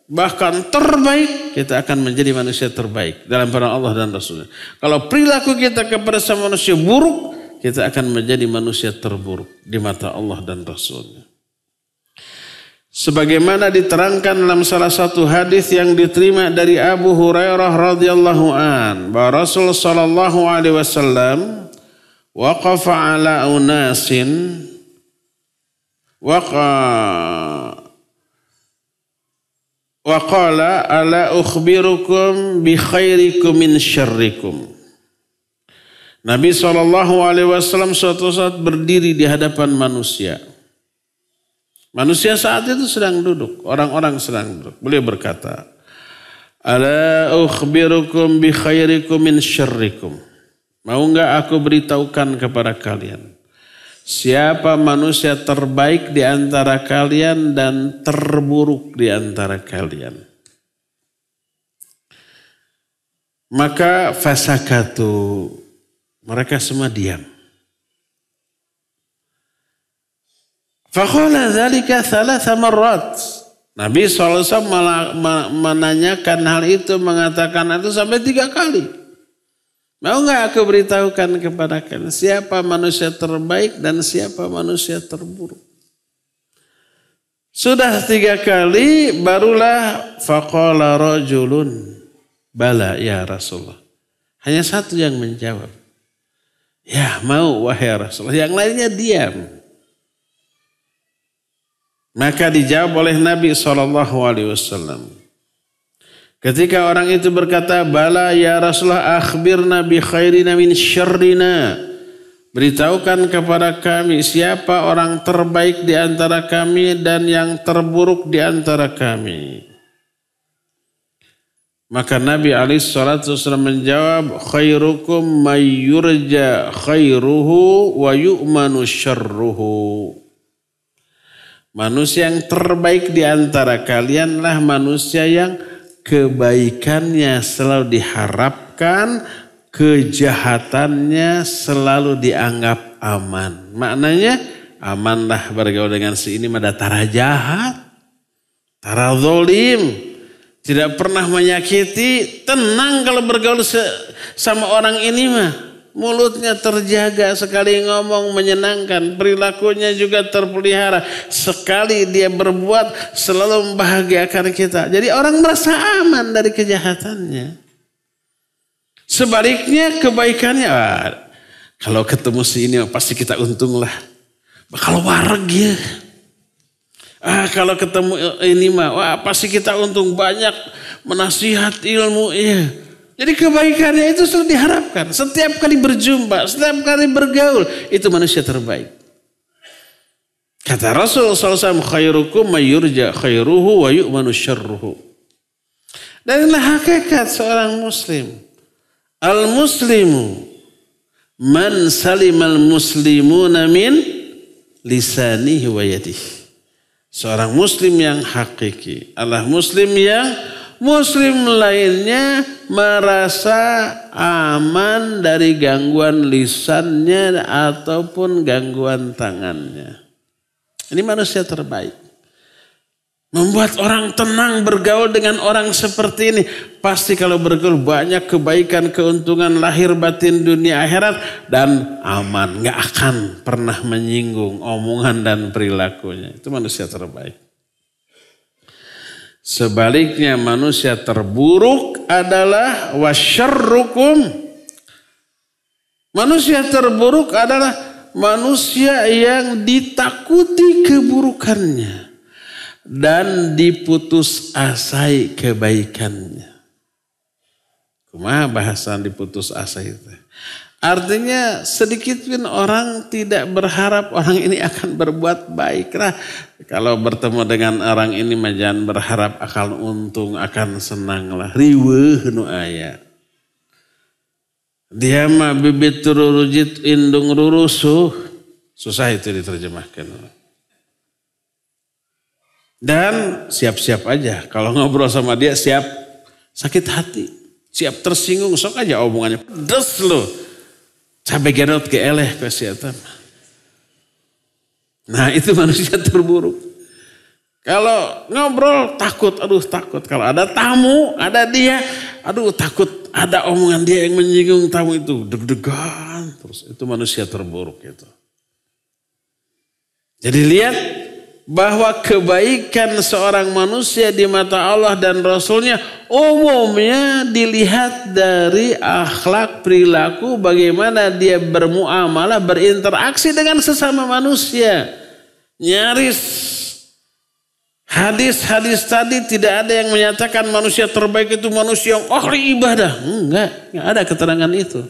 bahkan terbaik, kita akan menjadi manusia terbaik dalam pandangan Allah dan Rasulnya. Kalau perilaku kita kepada sama manusia buruk, kita akan menjadi manusia terburuk di mata Allah dan Rasulnya. Sebagaimana diterangkan dalam salah satu hadis yang diterima dari Abu Hurairah radhiyallahu an, bahwa Rasul sallallahu alaihi wasallam waqafa ala unasin wa qala ala ukhbirukum bi khairikum min syarrikum. Nabi sallallahu alaihi wasallam suatu saat berdiri di hadapan manusia. Manusia saat itu sedang duduk, orang-orang sedang duduk. Beliau berkata, ala ukhbirukum bi khairikum min syarrikum. Mau enggak aku beritahukan kepada kalian siapa manusia terbaik di antara kalian dan terburuk di antara kalian? Maka fasakatu, mereka semua diam. Faqala dzalika thalatha marrat. Nabi SAW menanyakan hal itu, mengatakan itu sampai 3 kali. Mau enggak aku beritahukan kepada kalian siapa manusia terbaik dan siapa manusia terburuk? Sudah 3 kali barulah faqala rajulun bala ya Rasulullah. Hanya satu yang menjawab. Ya mau wahai Rasulullah. Yang lainnya diam. Maka dijawab oleh Nabi SAW. Ketika orang itu berkata, bala ya Rasulullah akhbirna bi khairina min syarrina. Beritahukan kepada kami siapa orang terbaik di antara kami dan yang terburuk di antara kami. Maka Nabi SAW menjawab, khairukum may yurja khairuhu wa yu'manu syarruhu. Manusia yang terbaik di antara kalianlah manusia yang kebaikannya selalu diharapkan, kejahatannya selalu dianggap aman. Maknanya amanlah bergaul dengan si ini mada tara jahat, tara zalim, tidak pernah menyakiti, tenang kalau bergaul sama orang ini mah. Mulutnya terjaga, sekali ngomong menyenangkan, perilakunya juga terpelihara. Sekali dia berbuat selalu membahagiakan kita. Jadi orang merasa aman dari kejahatannya. Sebaliknya kebaikannya, kalau ketemu si ini pasti kita untung lah. Kalau wareg ya. Kalau ketemu ini mah, pasti kita untung banyak menasihat ilmu ya. Jadi kebaikannya itu selalu diharapkan. Setiap kali berjumpa, setiap kali bergaul, itu manusia terbaik. Kata Rasul SAW, khairukum may yurja khairuhu wa yu'manu syarruhu. Dan inilah hakikat seorang muslim. Al-muslimu man salimal muslimuna min lisanihi wa yadihi. Seorang muslim yang hakiki adalah muslim yang muslim lainnya merasa aman dari gangguan lisannya ataupun gangguan tangannya. Ini manusia terbaik. Membuat orang tenang bergaul dengan orang seperti ini. Pasti kalau bergaul banyak kebaikan, keuntungan lahir batin dunia akhirat. Dan aman, gak akan pernah menyinggung omongan dan perilakunya. Itu manusia terbaik. Sebaliknya manusia terburuk adalah wasyarrukum. Manusia terburuk adalah manusia yang ditakuti keburukannya. Dan diputus asai kebaikannya. Kumaha bahasan diputus asa itu? Artinya sedikit pun orang tidak berharap orang ini akan berbuat baik. Nah, kalau bertemu dengan orang ini jangan berharap akan untung, akan senang lah. Riweuh nu aya. Dia mah bibit tururujit indung rurusuh. Susah itu diterjemahkan. Dan siap-siap aja. Kalau ngobrol sama dia siap sakit hati. Siap tersinggung. Sok aja omongannya. Des lo. Sampai gerot ke eleh kesehatan. Nah itu manusia terburuk. Kalau ngobrol takut. Aduh takut. Kalau ada tamu. Ada dia. Aduh takut. Ada omongan dia yang menyinggung tamu itu. Deg-degan. Terus itu manusia terburuk itu. Jadi lihat. Bahwa kebaikan seorang manusia di mata Allah dan Rasulnya umumnya dilihat dari akhlak, perilaku, bagaimana dia bermuamalah, berinteraksi dengan sesama manusia. Nyaris hadis-hadis tadi tidak ada yang menyatakan manusia terbaik itu manusia yang ahli ibadah. Enggak ada keterangan itu.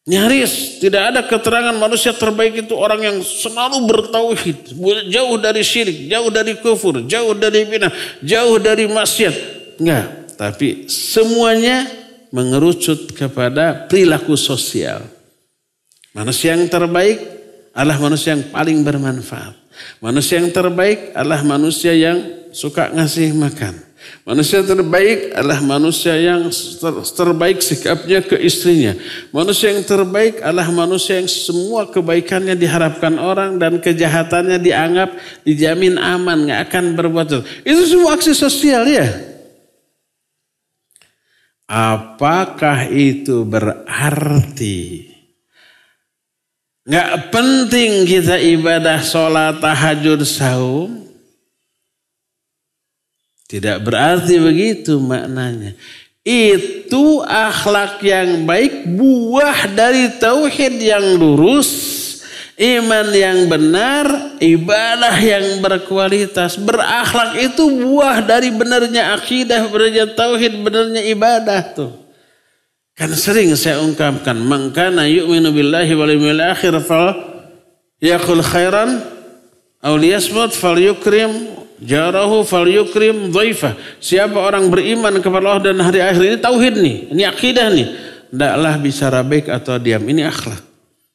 Nyaris tidak ada keterangan manusia terbaik itu orang yang selalu bertauhid, jauh dari syirik, jauh dari kufur, jauh dari bidah, jauh dari maksiat. Enggak, tapi semuanya mengerucut kepada perilaku sosial. Manusia yang terbaik adalah manusia yang paling bermanfaat. Manusia yang terbaik adalah manusia yang suka ngasih makan. Manusia terbaik adalah manusia yang terbaik sikapnya ke istrinya. Manusia yang terbaik adalah manusia yang semua kebaikannya diharapkan orang dan kejahatannya dianggap dijamin aman, gak akan berbuat dosa. Itu semua aksi sosial ya. Apakah itu berarti gak penting kita ibadah sholat, tahajud, saum? Tidak berarti begitu maknanya. Itu akhlak yang baik, buah dari tauhid yang lurus, iman yang benar, ibadah yang berkualitas. Berakhlak itu buah dari benarnya akidah, benarnya tauhid, benarnya ibadah tuh. Kan sering saya ungkapkan, man kana yu'minu billahi wal yawmil akhir fal yaqul khairan aw liyasmut falyukrim jarahu falyukrim dhaifah. Siapa orang beriman kepada Allah dan hari akhir, ini tauhid nih, ini akidah nih. Hendaklah bicara baik atau diam, ini akhlak.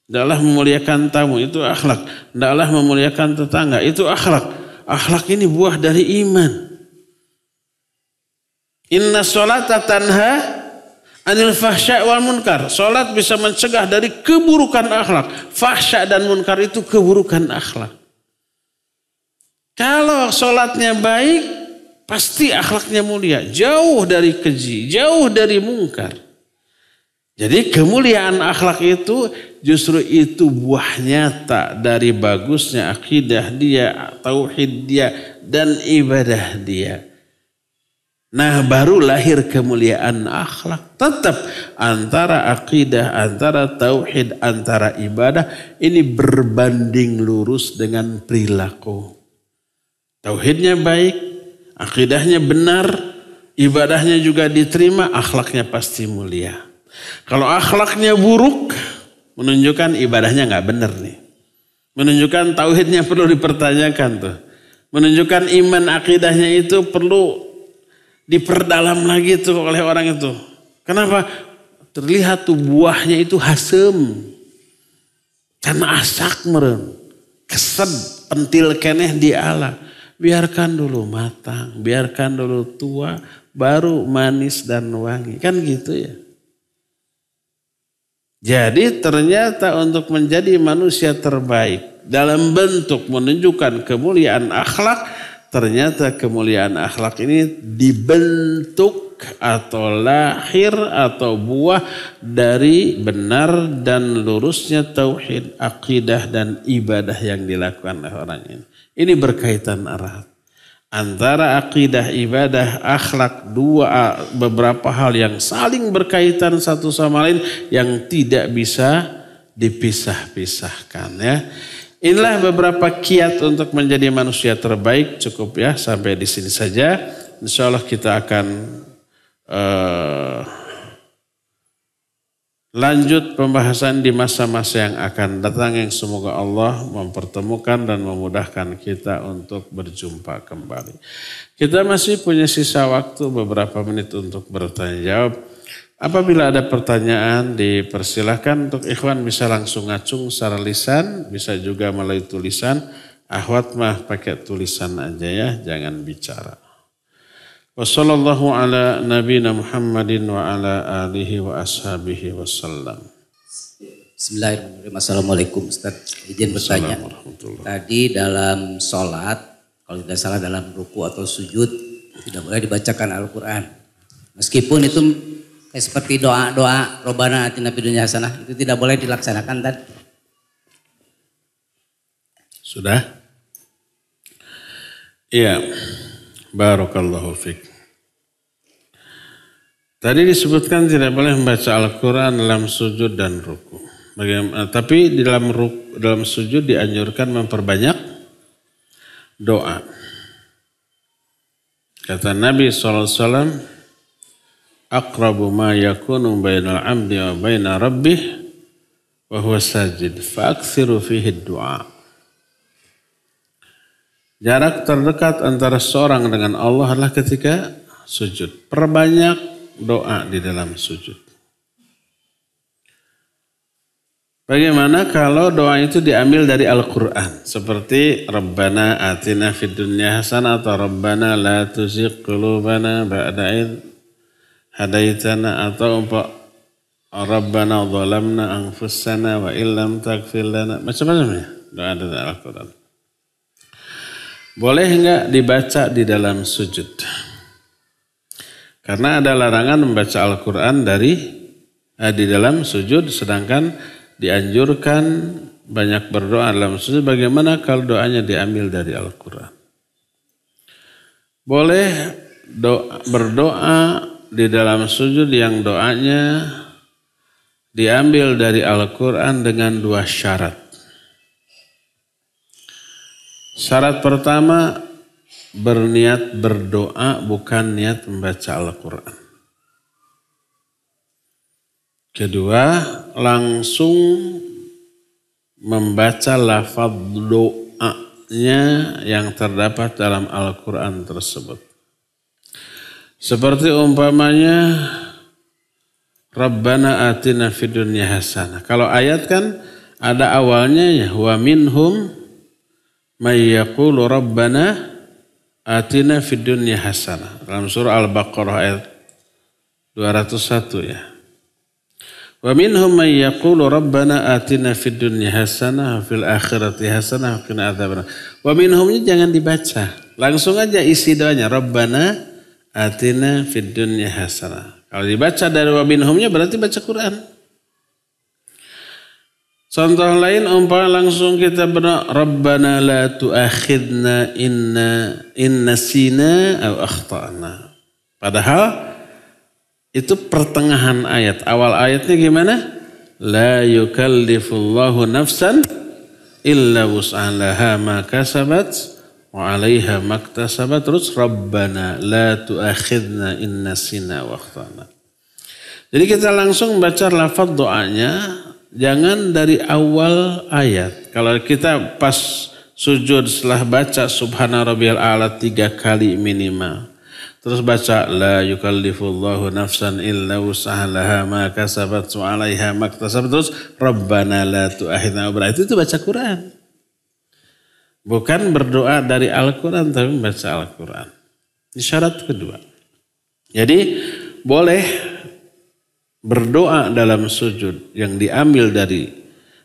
Hendaklah memuliakan tamu, itu akhlak. Hendaklah memuliakan tetangga, itu akhlak. Akhlak ini buah dari iman. Inna sholata tanha anil fahsya wal munkar. Salat bisa mencegah dari keburukan akhlak. Fahsya dan munkar itu keburukan akhlak. Kalau sholatnya baik, pasti akhlaknya mulia. Jauh dari keji, jauh dari mungkar. Jadi kemuliaan akhlak itu justru itu buah nyata dari bagusnya akidah dia, tauhid dia, dan ibadah dia. Nah baru lahir kemuliaan akhlak. Tetap antara akidah, antara tauhid, antara ibadah ini berbanding lurus dengan perilaku. Tauhidnya baik, akidahnya benar, ibadahnya juga diterima, akhlaknya pasti mulia. Kalau akhlaknya buruk, menunjukkan ibadahnya nggak benar nih. Menunjukkan tauhidnya perlu dipertanyakan tuh. Menunjukkan iman akidahnya itu perlu diperdalam lagi tuh oleh orang itu. Kenapa? Terlihat tuh buahnya itu hasem. Karena asak meren. Kesed pentil keneh diala. Biarkan dulu matang, biarkan dulu tua, baru manis dan wangi. Kan gitu ya. Jadi ternyata untuk menjadi manusia terbaik dalam bentuk menunjukkan kemuliaan akhlak, ternyata kemuliaan akhlak ini dibentuk atau lahir atau buah dari benar dan lurusnya tauhid, akidah dan ibadah yang dilakukan oleh orang ini. Ini berkaitan erat. Antara akidah, ibadah, akhlak, beberapa hal yang saling berkaitan satu sama lain yang tidak bisa dipisah-pisahkan ya. Inilah beberapa kiat untuk menjadi manusia terbaik. Cukup ya sampai di sini saja. Insya Allah kita akan lanjut pembahasan di masa-masa yang akan datang yang semoga Allah mempertemukan dan memudahkan kita untuk berjumpa kembali. Kita masih punya sisa waktu beberapa menit untuk bertanya jawab. Apabila ada pertanyaan dipersilahkan untuk ikhwan bisa langsung ngacung secara lisan, bisa juga melalui tulisan. Akhwat mah pakai tulisan aja ya, jangan bicara. Wassallallahu ala nabiyina Muhammadin wa ala alihi wa ashabihi wassalam. Bismillahirrahmanirrahim. Assalamualaikum Ustaz. Izin bertanya. Tadi dalam sholat, kalau tidak salah dalam ruku atau sujud, tidak boleh dibacakan Al-Quran. Meskipun itu seperti doa-doa Robbana atina fid dunya hasanah, itu tidak boleh dilaksanakan tadi. Sudah? Iya. Barakallahu fiik. Tadi disebutkan tidak boleh membaca Al-Quran dalam sujud dan ruku. Tapi di dalam sujud dianjurkan memperbanyak doa. Kata Nabi SAW, aqrabu ma yakunu bainal abdi wa baina rabbih wa huwa sajid fa'akthiru fihi du'a. Jarak terdekat antara seorang dengan Allah adalah ketika sujud. Perbanyak doa di dalam sujud. Bagaimana kalau doa itu diambil dari Al-Quran? Seperti Rabbana atina fid dunya hasanah atau Rabbana la tuzigh qulubana ba'da idh hadaitana atau Rabbana zalamna anfusana wa illam taghfir lana. Macam-macam ya doa dari Al-Quran. Boleh enggak dibaca di dalam sujud? Karena ada larangan membaca Al-Quran di dalam sujud, sedangkan dianjurkan banyak berdoa dalam sujud. Bagaimana kalau doanya diambil dari Al-Quran? Boleh berdoa di dalam sujud yang doanya diambil dari Al-Quran dengan dua syarat. Syarat pertama, berniat berdoa bukan niat membaca Al-Quran. Kedua, langsung membaca lafaz doanya yang terdapat dalam Al-Quran tersebut. Seperti umpamanya, Rabbana atina fid dunya hasanah. Kalau ayat kan ada awalnya ya, wa minhum may yaqulu Rabbana atina fid dunya hasanah. Dalam surah Al-Baqarah ayat 201 ya. Wa minhum may yaqulu Rabbana atina fid dunya hasanah fil akhirati hasanah wa qina adzabannar. Wa minhumnya jangan dibaca. Langsung aja isi doanya Rabbana atina fid dunya hasanah. Kalau dibaca dari wa minhumnya berarti baca Quran. Contoh lain umpama langsung kita berdoa Rabbana la tu'akhidna in nasina aw akhtana. Padahal itu pertengahan ayat. Awal ayatnya gimana? La yukallifullahu nafsan illa wus'alaha ma kasabat wa 'alaiha maktasabat. Terus Rabbana la tu'akhidna in nasina wa akhtana. Jadi kita langsung baca lafaz doanya. Jangan dari awal ayat. Kalau kita pas sujud setelah baca Subhana Rabbiyal A'la 3 kali minimal. Terus baca la yukallifullahu nafsan illa wus'alaha ma kasabat wa 'alaiha maktasabat. Terus Rabbana la tu'akhidna. Berarti itu baca Quran. Bukan berdoa dari Al-Quran tapi membaca Al-Quran. Ini syarat kedua. Jadi boleh berdoa dalam sujud yang diambil dari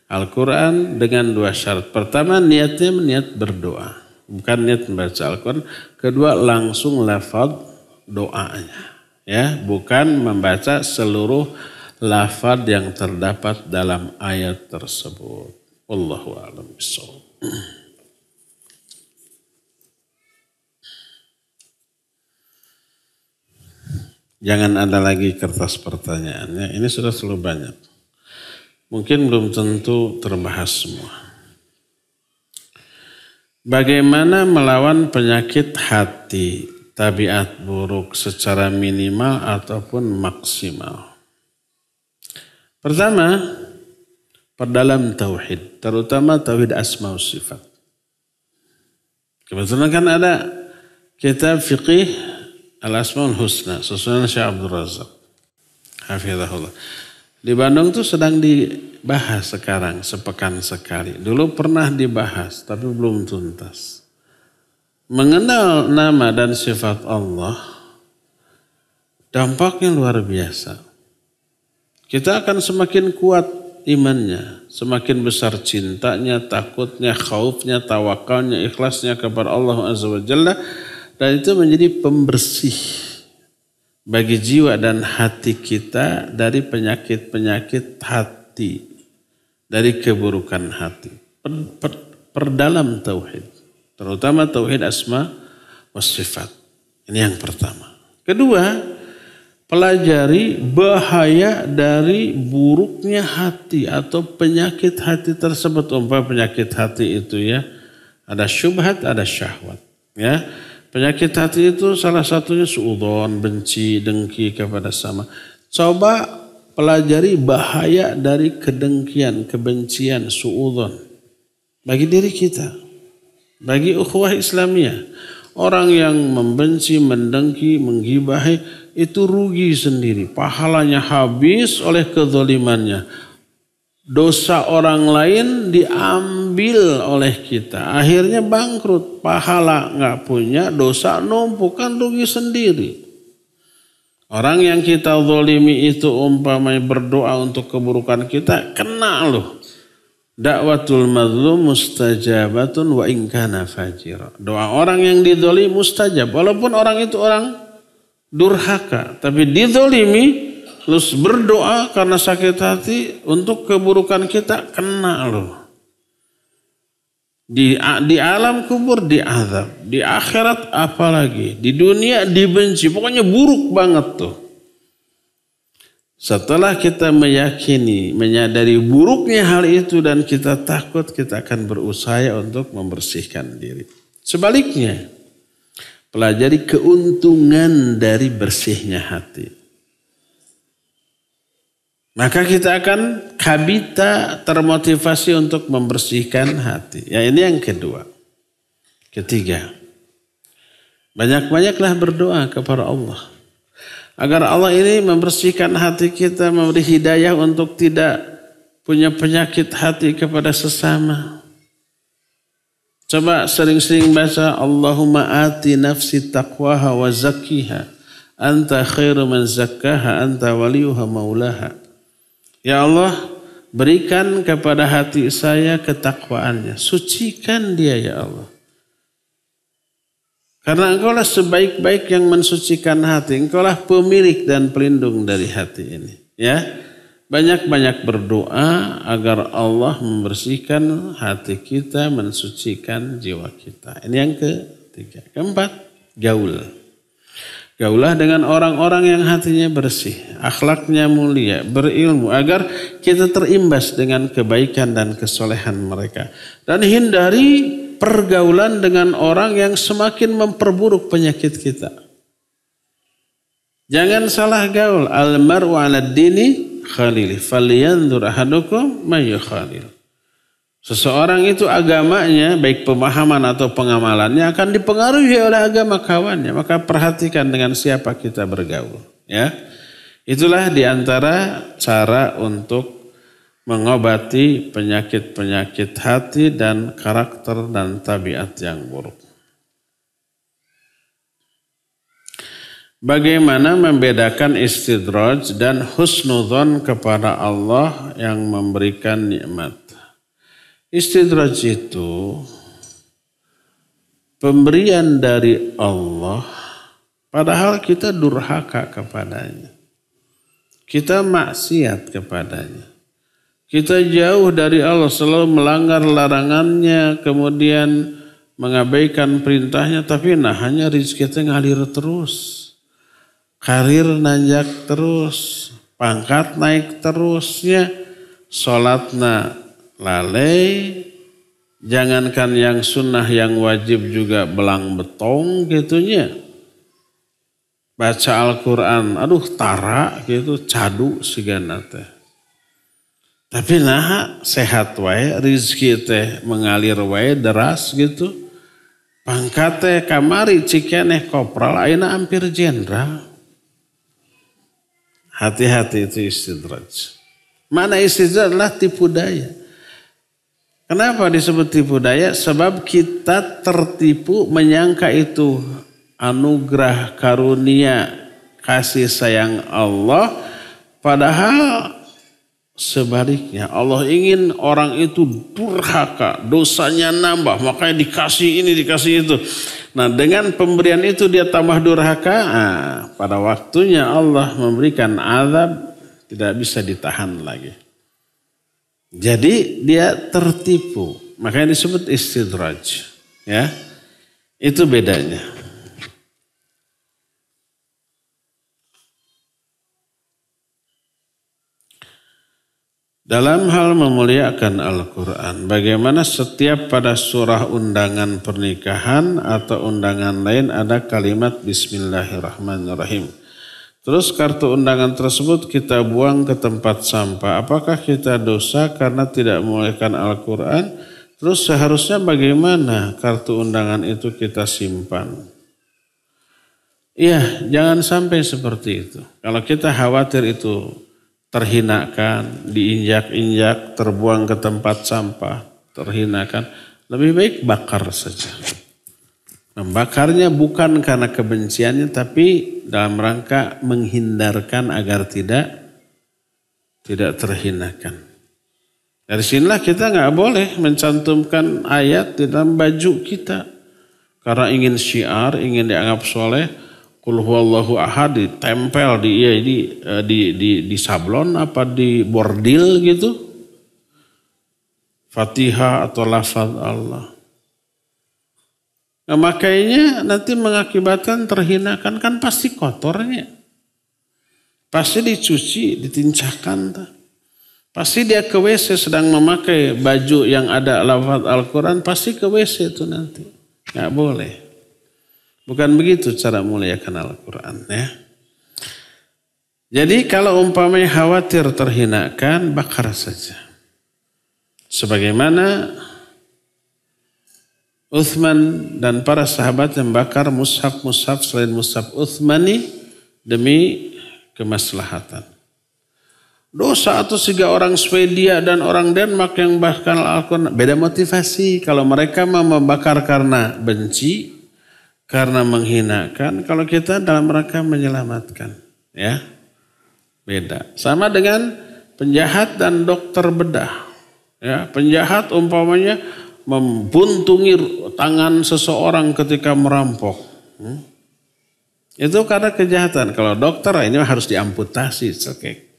Al-Quran dengan dua syarat. Pertama niatnya niat berdoa. bukan niat membaca Al-Quran. Kedua, langsung lafaz doanya. Ya, bukan membaca seluruh lafaz yang terdapat dalam ayat tersebut. Wallahu a'lam bishawab. Jangan ada lagi kertas pertanyaannya. Ini sudah terlalu banyak. Mungkin belum tentu terbahas semua. Bagaimana melawan penyakit hati, tabiat buruk secara minimal ataupun maksimal? Pertama, perdalam tauhid, terutama tauhid asma wa sifat. Kebetulan kan ada kitab fiqih Al-Asmaul Husna, susunan Syekh Abdul Razak, hafizahullah. Di Bandung tuh sedang dibahas sekarang, sepekan sekali. Dulu pernah dibahas, tapi belum tuntas. Mengenal nama dan sifat Allah, dampaknya luar biasa. Kita akan semakin kuat imannya, semakin besar cintanya, takutnya, khaufnya, tawakalnya, ikhlasnya kepada Allah Azza wa Jalla. Dan itu menjadi pembersih bagi jiwa dan hati kita dari penyakit-penyakit hati, dari keburukan hati. Perdalam tauhid, terutama tauhid asma wa sifat. Ini yang pertama. Kedua, pelajari bahaya dari buruknya hati atau penyakit hati tersebut. Umpama penyakit hati itu ya, ada syubhat, ada syahwat. Ya. Penyakit hati itu salah satunya suudzon, benci, dengki kepada sama. Coba pelajari bahaya dari kedengkian, kebencian, suudzon bagi diri kita, bagi ukhuwah Islamiyah. Orang yang membenci, mendengki, menggibahi itu rugi sendiri. Pahalanya habis oleh kezalimannya. Dosa orang lain diambil oleh kita. Akhirnya bangkrut. Pahala nggak punya, dosa numpuk, kan rugi sendiri. Orang yang kita zalimi itu umpamanya berdoa untuk keburukan kita, kena loh. Da'watul mazlum mustajabatun wa in kana fajira. Doa orang yang dizalimi mustajab. Walaupun orang itu orang durhaka, tapi dizalimi, terus berdoa karena sakit hati untuk keburukan kita, kena loh. Di alam kubur diazab, di akhirat apalagi, di dunia dibenci, pokoknya buruk banget tuh. Setelah kita meyakini, menyadari buruknya hal itu dan kita takut, kita akan berusaha untuk membersihkan diri. Sebaliknya, pelajari keuntungan dari bersihnya hati. Maka kita akan kabita termotivasi untuk membersihkan hati. Ya, ini yang kedua. Ketiga, banyak-banyaklah berdoa kepada Allah. Agar Allah ini membersihkan hati kita, memberi hidayah untuk tidak punya penyakit hati kepada sesama. Coba sering-sering baca Allahumma ati nafsi taqwaha wa zakkiha. Anta khairu man zakkaha, anta waliyuha maulaha. Ya Allah, berikan kepada hati saya ketakwaannya. Sucikan dia ya Allah. Karena engkau lah sebaik-baik yang mensucikan hati. Engkau lah pemilik dan pelindung dari hati ini. Ya, banyak-banyak berdoa agar Allah membersihkan hati kita, mensucikan jiwa kita. Ini yang ketiga. Keempat, gaul. Gaulah dengan orang-orang yang hatinya bersih, akhlaknya mulia, berilmu, agar kita terimbas dengan kebaikan dan kesolehan mereka. Dan hindari pergaulan dengan orang yang semakin memperburuk penyakit kita. Jangan salah gaul. Al-mar'u 'ala dini khalili, falyanzur ahadukum may yukhalil. Seseorang itu agamanya, baik pemahaman atau pengamalannya akan dipengaruhi oleh agama kawannya. Maka perhatikan dengan siapa kita bergaul. Ya, itulah diantara cara untuk mengobati penyakit-penyakit hati dan karakter dan tabiat yang buruk. Bagaimana membedakan istidraj dan husnudzon kepada Allah yang memberikan nikmat? Istidraj itu pemberian dari Allah, padahal kita durhaka kepadanya. Kita maksiat kepadanya. Kita jauh dari Allah, selalu melanggar larangannya, kemudian mengabaikan perintahnya, tapi hanya rezeki kita ngalir terus. Karir nanjak terus, pangkat naik terusnya, sholatna lalai, jangankan yang sunnah yang wajib juga belang betong gitunya. Baca Al-Quran, aduh tara gitu, cadu sigana teh. Tapi sehat wae, rizki teh mengalir wae deras gitu. Pangkat teh kamari cikeneh kopral, ayeuna hampir jenderal. Hati-hati itu istidraj. Mana istidraj adalah tipu daya. Kenapa disebut tipu daya? Sebab kita tertipu menyangka itu anugerah karunia kasih sayang Allah. Padahal sebaliknya Allah ingin orang itu durhaka, dosanya nambah, makanya dikasih ini dikasih itu. Nah dengan pemberian itu dia tambah durhaka, pada waktunya Allah memberikan azab tidak bisa ditahan lagi. Jadi dia tertipu, makanya disebut istidraj. Ya, itu bedanya. Dalam hal memuliakan Al-Quran, bagaimana setiap pada surah undangan pernikahan atau undangan lain ada kalimat Bismillahirrahmanirrahim. Terus kartu undangan tersebut kita buang ke tempat sampah. Apakah kita dosa karena tidak memuliakan Al-Quran? Terus seharusnya bagaimana kartu undangan itu kita simpan? Iya, jangan sampai seperti itu. Kalau kita khawatir itu terhinakan, diinjak-injak, terbuang ke tempat sampah, terhinakan, lebih baik bakar saja. Membakarnya bukan karena kebenciannya, tapi dalam rangka menghindarkan agar tidak terhinakan. Dari sinilah kita nggak boleh mencantumkan ayat di dalam baju kita karena ingin syiar, ingin dianggap soleh. Qul huwallahu ahad ditempel di sablon apa di bordil gitu. Fatihah atau lafaz Allah. Nah, makanya nanti mengakibatkan terhinakan, kan pasti kotornya. Pasti dicuci, ditincahkan. Pasti dia ke WC sedang memakai baju yang ada lafaz Al-Quran, pasti ke WC itu nanti. Nggak boleh. Bukan begitu cara muliakan Al-Quran ya. Jadi kalau umpamanya khawatir terhinakan, bakar saja. Sebagaimana Uthman dan para sahabat yang bakar mushaf-mushaf selain mushaf Uthmani demi kemaslahatan. Dosa atau 3 orang Swedia dan orang Denmark yang bakar Al-Quran, beda motivasi. Kalau mereka mau membakar karena benci, karena menghinakan, kalau kita dalam rangka menyelamatkan, ya beda. Sama dengan penjahat dan dokter bedah. Ya, penjahat umpamanya membuntungi tangan seseorang ketika merampok. Itu karena kejahatan. Kalau dokter ini harus diamputasi. Okay.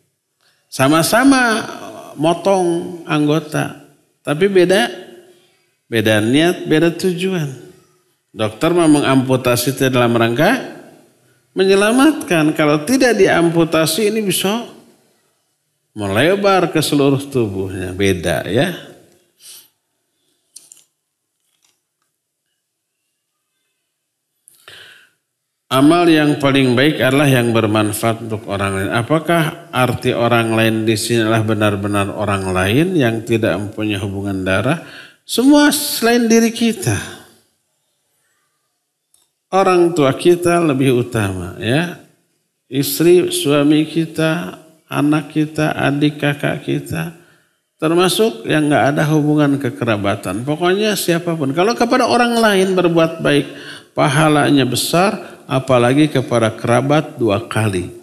Sama-sama motong anggota, tapi beda niat, beda tujuan. Dokter mau mengamputasi itu dalam rangka menyelamatkan. Kalau tidak diamputasi ini bisa melebar ke seluruh tubuhnya. Beda ya. Amal yang paling baik adalah yang bermanfaat untuk orang lain. Apakah arti orang lain di sini adalah benar-benar orang lain yang tidak mempunyai hubungan darah? Semua selain diri kita. Orang tua kita lebih utama ya. Istri, suami kita, anak kita, adik, kakak kita. Termasuk yang gak ada hubungan kekerabatan. Pokoknya siapapun. Kalau kepada orang lain berbuat baik, pahalanya besar. Apalagi kepada kerabat 2 kali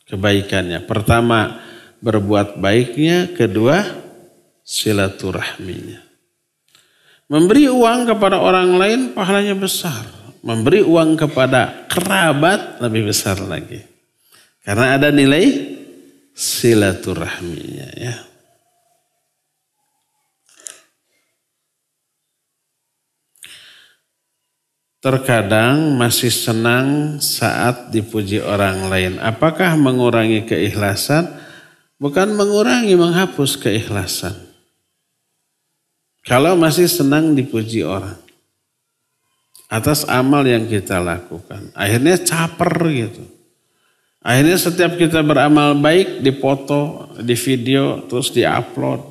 kebaikannya. Pertama berbuat baiknya, kedua silaturahminya. Memberi uang kepada orang lain pahalanya besar. Memberi uang kepada kerabat lebih besar lagi. Karena ada nilai silaturahminya ya. Terkadang masih senang saat dipuji orang lain. Apakah mengurangi keikhlasan? Bukan mengurangi, menghapus keikhlasan. Kalau masih senang dipuji orang atas amal yang kita lakukan, akhirnya caper gitu. Akhirnya setiap kita beramal baik dipoto, di video, terus diupload.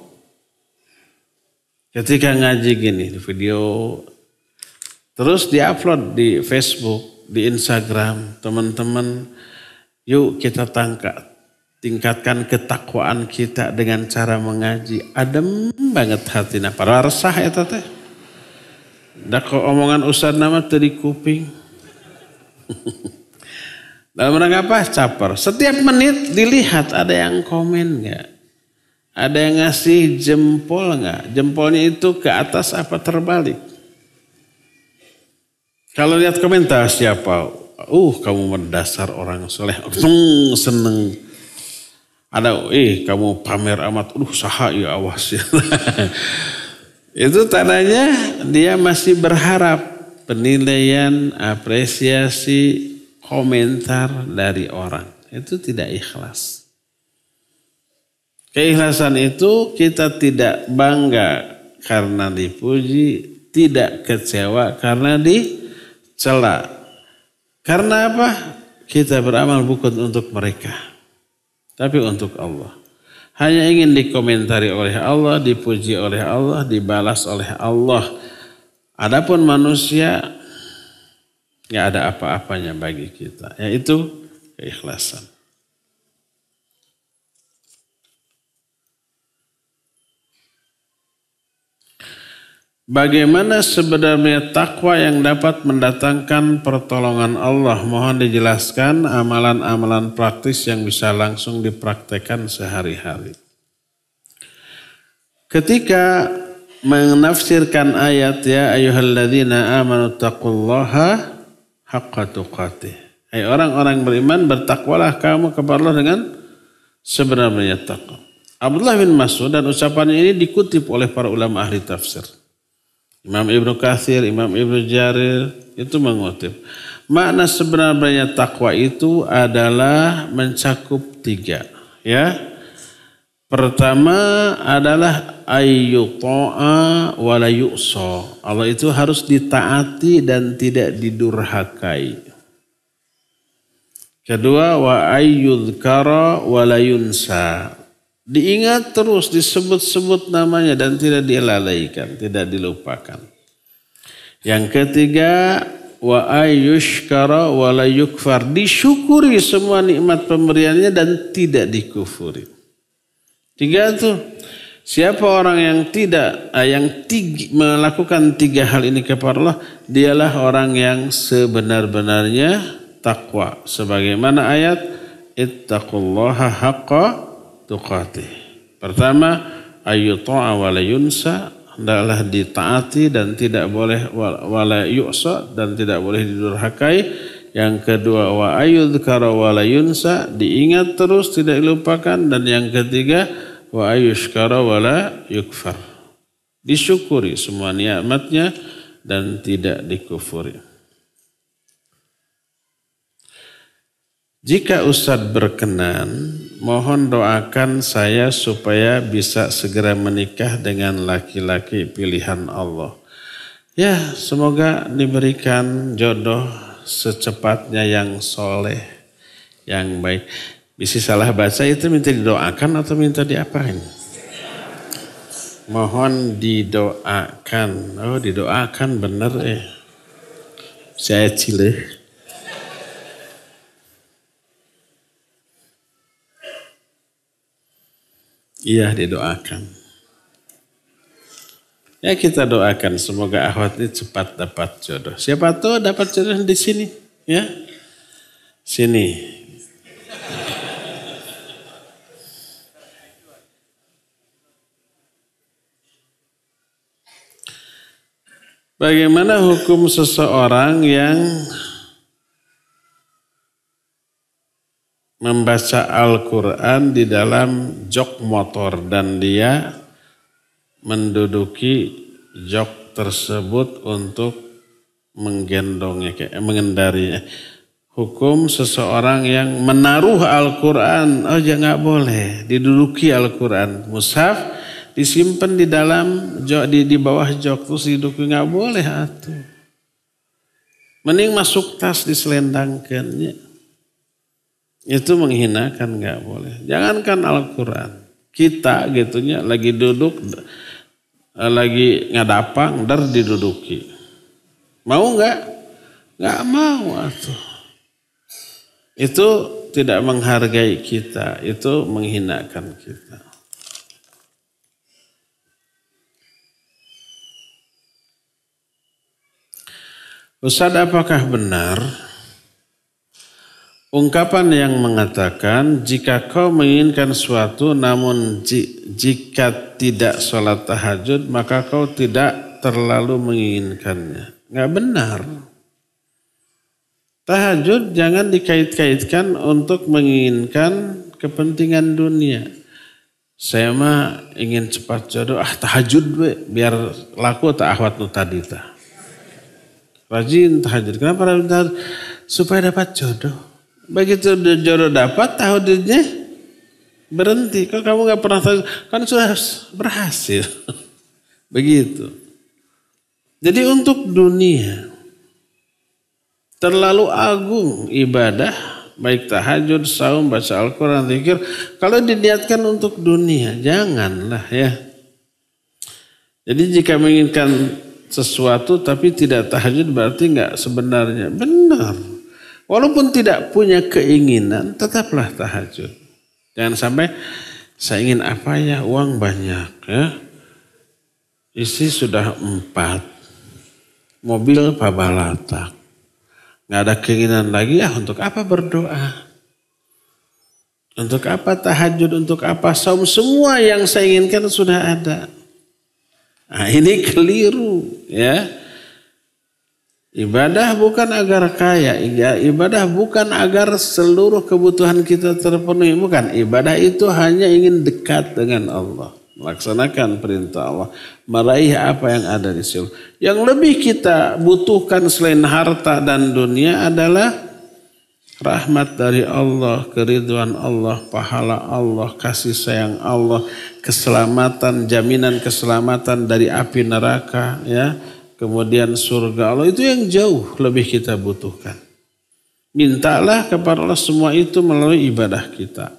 Ketika ngaji gini, di video, terus diupload di Facebook, di Instagram, teman-teman, yuk kita tingkatkan ketakwaan kita dengan cara mengaji. Adem banget hatinya. Para resah ya teh. Dah kok omongan ustaz nama tadi kuping. Dalam rangka apa? Caper. Setiap menit dilihat ada yang komen nggak? Ada yang ngasih jempol nggak? Jempolnya itu ke atas apa terbalik? Kalau lihat komentar siapa? Kamu mendasar orang soleh. Seneng. Ada, kamu pamer amat, saha ya awas ya. Itu tandanya dia masih berharap penilaian, apresiasi, komentar dari orang. Itu tidak ikhlas. Keikhlasan itu kita tidak bangga karena dipuji, tidak kecewa karena dicela. Karena apa? Kita beramal bukan untuk mereka. Tapi untuk Allah. Hanya ingin dikomentari oleh Allah, dipuji oleh Allah, dibalas oleh Allah. Adapun manusia, nggak ada apa-apanya bagi kita. Yaitu keikhlasan. Bagaimana sebenarnya takwa yang dapat mendatangkan pertolongan Allah? Mohon dijelaskan amalan-amalan praktis yang bisa langsung dipraktekkan sehari-hari. Ketika menafsirkan ayat ya ayyuhalladzina amanu taqullaha haqqa tuqatih. Hai orang-orang beriman, bertakwalah kamu kepada Allah dengan sebenarnya takwa. Abdullah bin Mas'ud dan ucapannya ini dikutip oleh para ulama ahli tafsir. Imam Ibnu Katsir, Imam Ibnu Jarir itu mengutip. Makna sebenarnya takwa itu adalah mencakup 3. Ya. Pertama adalah ayyuta'a wa la yu'sa. Allah itu harus ditaati dan tidak didurhakai. Kedua wa ayyudhkara wa la yunsa. Diingat terus, disebut-sebut namanya dan tidak dilalaikan, tidak dilupakan. Yang ketiga, wa ayyushkara wa la yukfar. Disyukuri semua nikmat pemberiannya dan tidak dikufuri. 3 tuh. Siapa orang yang melakukan 3 hal ini kepada Allah, dialah orang yang sebenar-benarnya takwa. Sebagaimana ayat ittaqullaha haqqa tuqatih. Pertama, ayyuta'a wa la yunsa, hendaklah ditaati dan tidak boleh wa la yu'sa dan tidak boleh didurhakai. Yang kedua, wa ayyudhkara wa la yunsa, diingat terus tidak dilupakan. Dan yang ketiga, wa ayyushkara wa la yukfar, disyukuri semua nikmatnya dan tidak dikufuri. Jika Ustadz berkenan, mohon doakan saya supaya bisa segera menikah dengan laki-laki pilihan Allah. Ya, semoga diberikan jodoh secepatnya yang soleh, yang baik. Bisa salah baca itu minta didoakan atau minta diapain? Mohon didoakan. Oh, didoakan bener Saya cileh. Iya, didoakan. Ya, kita doakan semoga akhwat ini cepat dapat jodoh. Siapa tahu dapat jodoh di sini, ya. Sini. Bagaimana hukum seseorang yang membaca Al-Quran di dalam jok motor dan dia menduduki jok tersebut untuk menggendongnya, mengendarinya. Hukum seseorang yang menaruh Al-Quran, ya nggak boleh diduduki Al-Quran. Mushaf disimpan di dalam jok, di bawah jok terus diduduki, nggak boleh atuh. Mending masuk tas diselendangkannya. Itu menghinakan, nggak boleh. Jangankan Al-Quran, kita gitunya lagi duduk, lagi ngadapang, dar diduduki. Mau nggak? Nggak mau atuh. Itu tidak menghargai kita, itu menghinakan kita. Ustaz, apakah benar ungkapan yang mengatakan jika kau menginginkan suatu namun jika tidak sholat tahajud maka kau tidak terlalu menginginkannya? Nggak benar. Tahajud jangan dikait-kaitkan untuk menginginkan kepentingan dunia. Saya mah ingin cepat jodoh, tahajud we, biar laku tak ahwat nu tadi tah. Rajin tahajud. Kenapa rajin tahajud? Supaya dapat jodoh. Begitu jodoh dapat, tahajudnya berhenti. Kalau kamu nggak pernah tahajud, kan sudah berhasil. Begitu. Jadi untuk dunia terlalu agung ibadah, baik tahajud, saum, baca Al-Quran, zikir. Kalau diniatkan untuk dunia, janganlah ya. Jadi jika menginginkan sesuatu tapi tidak tahajud berarti enggak sebenarnya. Benar. Walaupun tidak punya keinginan, tetaplah tahajud. Jangan sampai saya ingin apa ya, uang banyak ya. Istri sudah 4, mobil pabalatak. Nggak ada keinginan lagi, untuk apa berdoa? Untuk apa tahajud? Untuk apa saum? Semua yang saya inginkan sudah ada. Nah, ini keliru ya. Ibadah bukan agar kaya, ibadah bukan agar seluruh kebutuhan kita terpenuhi. Bukan, ibadah itu hanya ingin dekat dengan Allah. Melaksanakan perintah Allah, meraih apa yang ada di situ. Yang lebih kita butuhkan selain harta dan dunia adalah rahmat dari Allah, keridhaan Allah, pahala Allah, kasih sayang Allah, keselamatan, jaminan keselamatan dari api neraka, ya, kemudian surga Allah. Itu yang jauh lebih kita butuhkan. Mintalah kepada Allah semua itu melalui ibadah kita.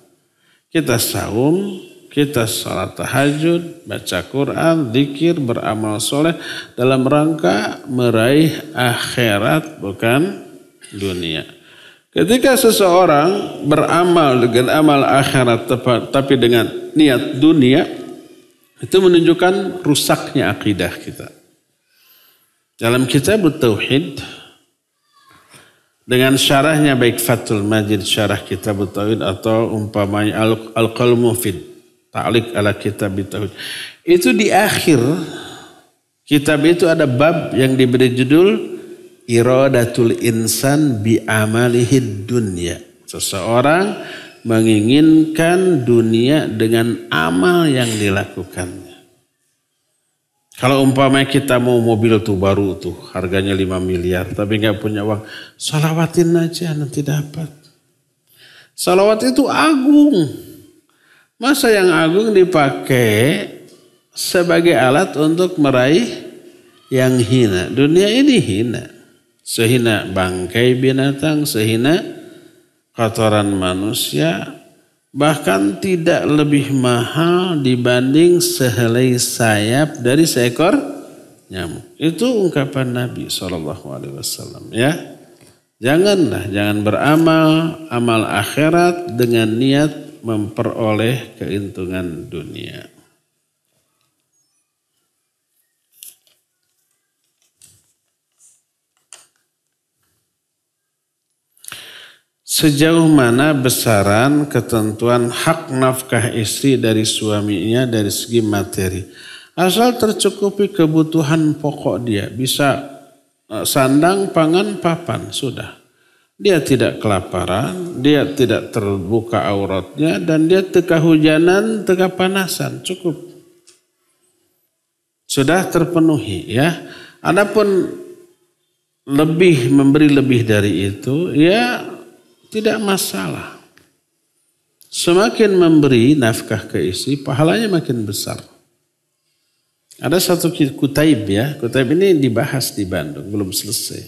Kita saum, kita salat tahajud, baca Quran, zikir, beramal soleh dalam rangka meraih akhirat bukan dunia. Ketika seseorang beramal dengan amal akhirat tapi dengan niat dunia, itu menunjukkan rusaknya akidah kita. Dalam kitab Tauhid dengan syarahnya baik Fathul Majid syarah kitab Tauhid atau umpamanya Al-Qaul Mufid Ta'liq ala kitab Tauhid. Itu di akhir kitab itu ada bab yang diberi judul Iradatul Insan bi Amalihid Dunya. Seseorang menginginkan dunia dengan amal yang dilakukannya. Kalau umpamanya kita mau mobil tuh baru tuh harganya 5 miliar tapi nggak punya uang, salawatin aja nanti dapat. Salawat itu agung. Masa yang agung dipakai sebagai alat untuk meraih yang hina. Dunia ini hina. Sehina bangkai binatang, sehina kotoran manusia. Bahkan tidak lebih mahal dibanding sehelai sayap dari seekor nyamuk. Itu ungkapan Nabi SAW. Ya. Jangan beramal amal akhirat dengan niat memperoleh keuntungan dunia. Sejauh mana besaran ketentuan hak nafkah istri dari suaminya dari segi materi? Asal tercukupi kebutuhan pokok dia. Bisa sandang, pangan, papan. Sudah. Dia tidak kelaparan. Dia tidak terbuka auratnya. Dan dia teka hujanan, teka panasan. Cukup. Sudah terpenuhi ya. Adapun memberi lebih dari itu ya tidak masalah. Semakin memberi nafkah ke istri, pahalanya makin besar. Ada satu kutaib ya, kutaib ini dibahas di Bandung, belum selesai.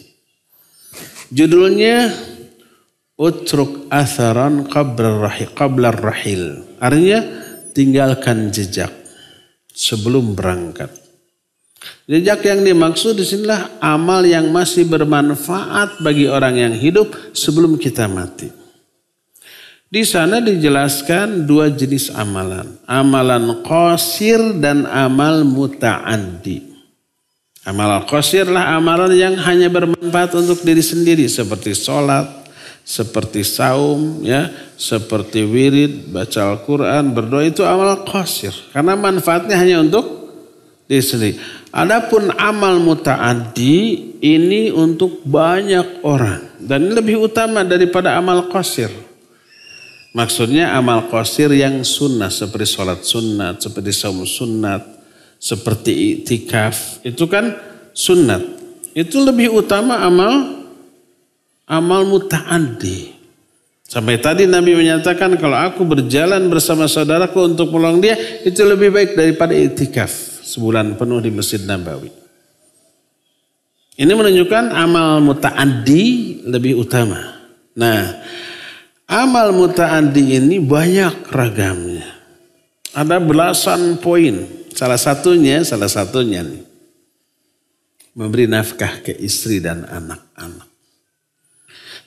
Judulnya Utruk Atharan Qabla Rahil. Artinya tinggalkan jejak sebelum berangkat. Jejak yang dimaksud di sinilah amal yang masih bermanfaat bagi orang yang hidup sebelum kita mati. Di sana dijelaskan dua jenis amalan. Amalan qasir dan amal muta'addi. Amalan qasirlah amalan yang hanya bermanfaat untuk diri sendiri. Seperti sholat, seperti saum, ya, seperti wirid, baca Al-Quran, berdoa, itu amal qasir. Karena manfaatnya hanya untuk diri sendiri. Adapun amal muta'addi ini untuk banyak orang. Dan lebih utama daripada amal qasir. Maksudnya amal qasir yang sunnah seperti sholat sunnat, seperti saum sunnat, seperti iktikaf. Itu kan sunnat. Itu lebih utama amal muta'addi. Sampai tadi Nabi menyatakan kalau aku berjalan bersama saudaraku untuk menolong dia, itu lebih baik daripada iktikaf sebulan penuh di Masjid Nabawi. Ini menunjukkan amal muta'addi lebih utama. Nah, amal muta'addi ini banyak ragamnya. Ada belasan poin. Salah satunya nih. Memberi nafkah ke istri dan anak-anak.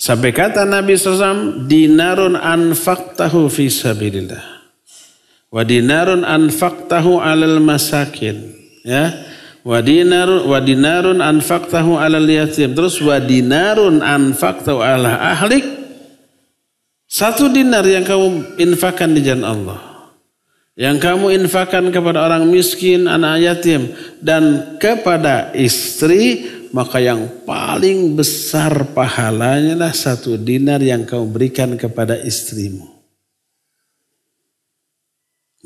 Sampai kata Nabi SAW, dinarun anfaqtahu fi sabilillah. Wa dinarun anfaqtahu alal masakin. Ya. Wa dinarun anfaqtahu alal yatim. Terus wa dinarun anfaqtahu ala ahlik. 1 dinar yang kamu infakkan di jalan Allah. Yang kamu infakkan kepada orang miskin, anak yatim. Dan kepada istri, maka yang paling besar pahalanya lah 1 dinar yang kamu berikan kepada istrimu.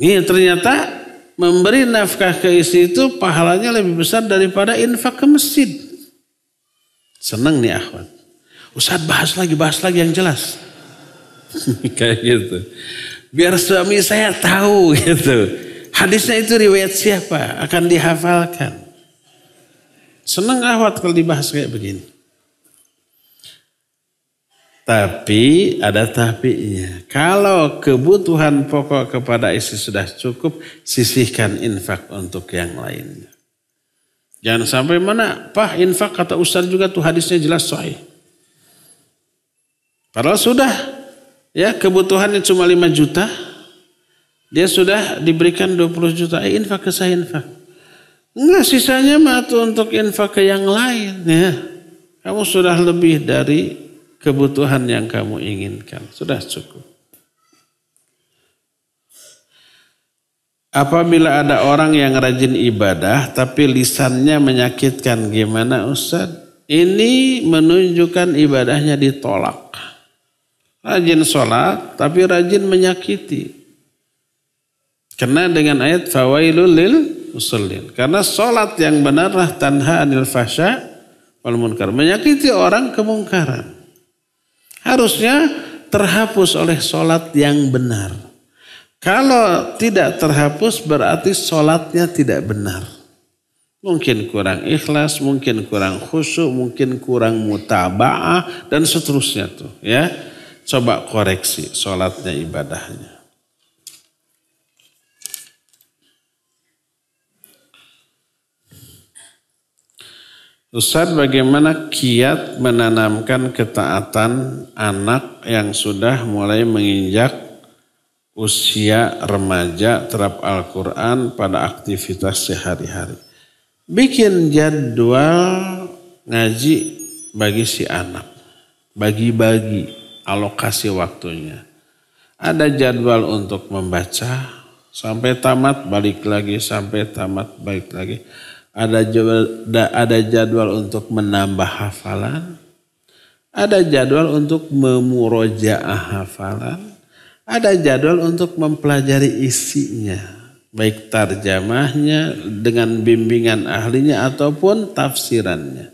Ini ternyata memberi nafkah ke istri itu pahalanya lebih besar daripada infak ke masjid. Senang nih akhwat. Ustaz bahas lagi yang jelas. Kayak gitu. Biar suami saya tahu gitu. Hadisnya itu riwayat siapa? Akan dihafalkan. Senang akhwat kalau dibahas kayak begini. Tapi ada tapinya. Kalau kebutuhan pokok kepada istri sudah cukup, sisihkan infak untuk yang lainnya. Jangan sampai mana, Pak infak kata Ustaz juga tuh hadisnya jelas sahih. Padahal sudah. Ya, kebutuhannya cuma 5 juta. Dia sudah diberikan 20 juta. Infak ke saya infak. Enggak, sisanya mah untuk infak ke yang lain. Ya. Kamu sudah lebih dari kebutuhan yang kamu inginkan. Sudah cukup. Apabila ada orang yang rajin ibadah tapi lisannya menyakitkan, gimana Ustaz? Ini menunjukkan ibadahnya ditolak. Rajin sholat tapi rajin menyakiti. Karena dengan ayat fawailul lil musallin. Karena sholat yang benarlah tanha anil fahsya wal munkar. Menyakiti orang kemungkaran. Harusnya terhapus oleh sholat yang benar. Kalau tidak terhapus berarti sholatnya tidak benar. Mungkin kurang ikhlas, mungkin kurang khusyuk, mungkin kurang mutaba'ah dan seterusnya tuh ya. Coba koreksi sholatnya, ibadahnya. Ustaz, bagaimana kiat menanamkan ketaatan anak yang sudah mulai menginjak usia remaja terhadap Al-Quran pada aktivitas sehari-hari? Bikin jadwal ngaji bagi si anak. Bagi-bagi. Alokasi waktunya. Ada jadwal untuk membaca Sampai tamat balik lagi, sampai tamat balik lagi. Ada jadwal untuk menambah hafalan. Ada jadwal untuk memurojaah hafalan. Ada jadwal untuk mempelajari isinya. Baik tarjamahnya dengan bimbingan ahlinya ataupun tafsirannya.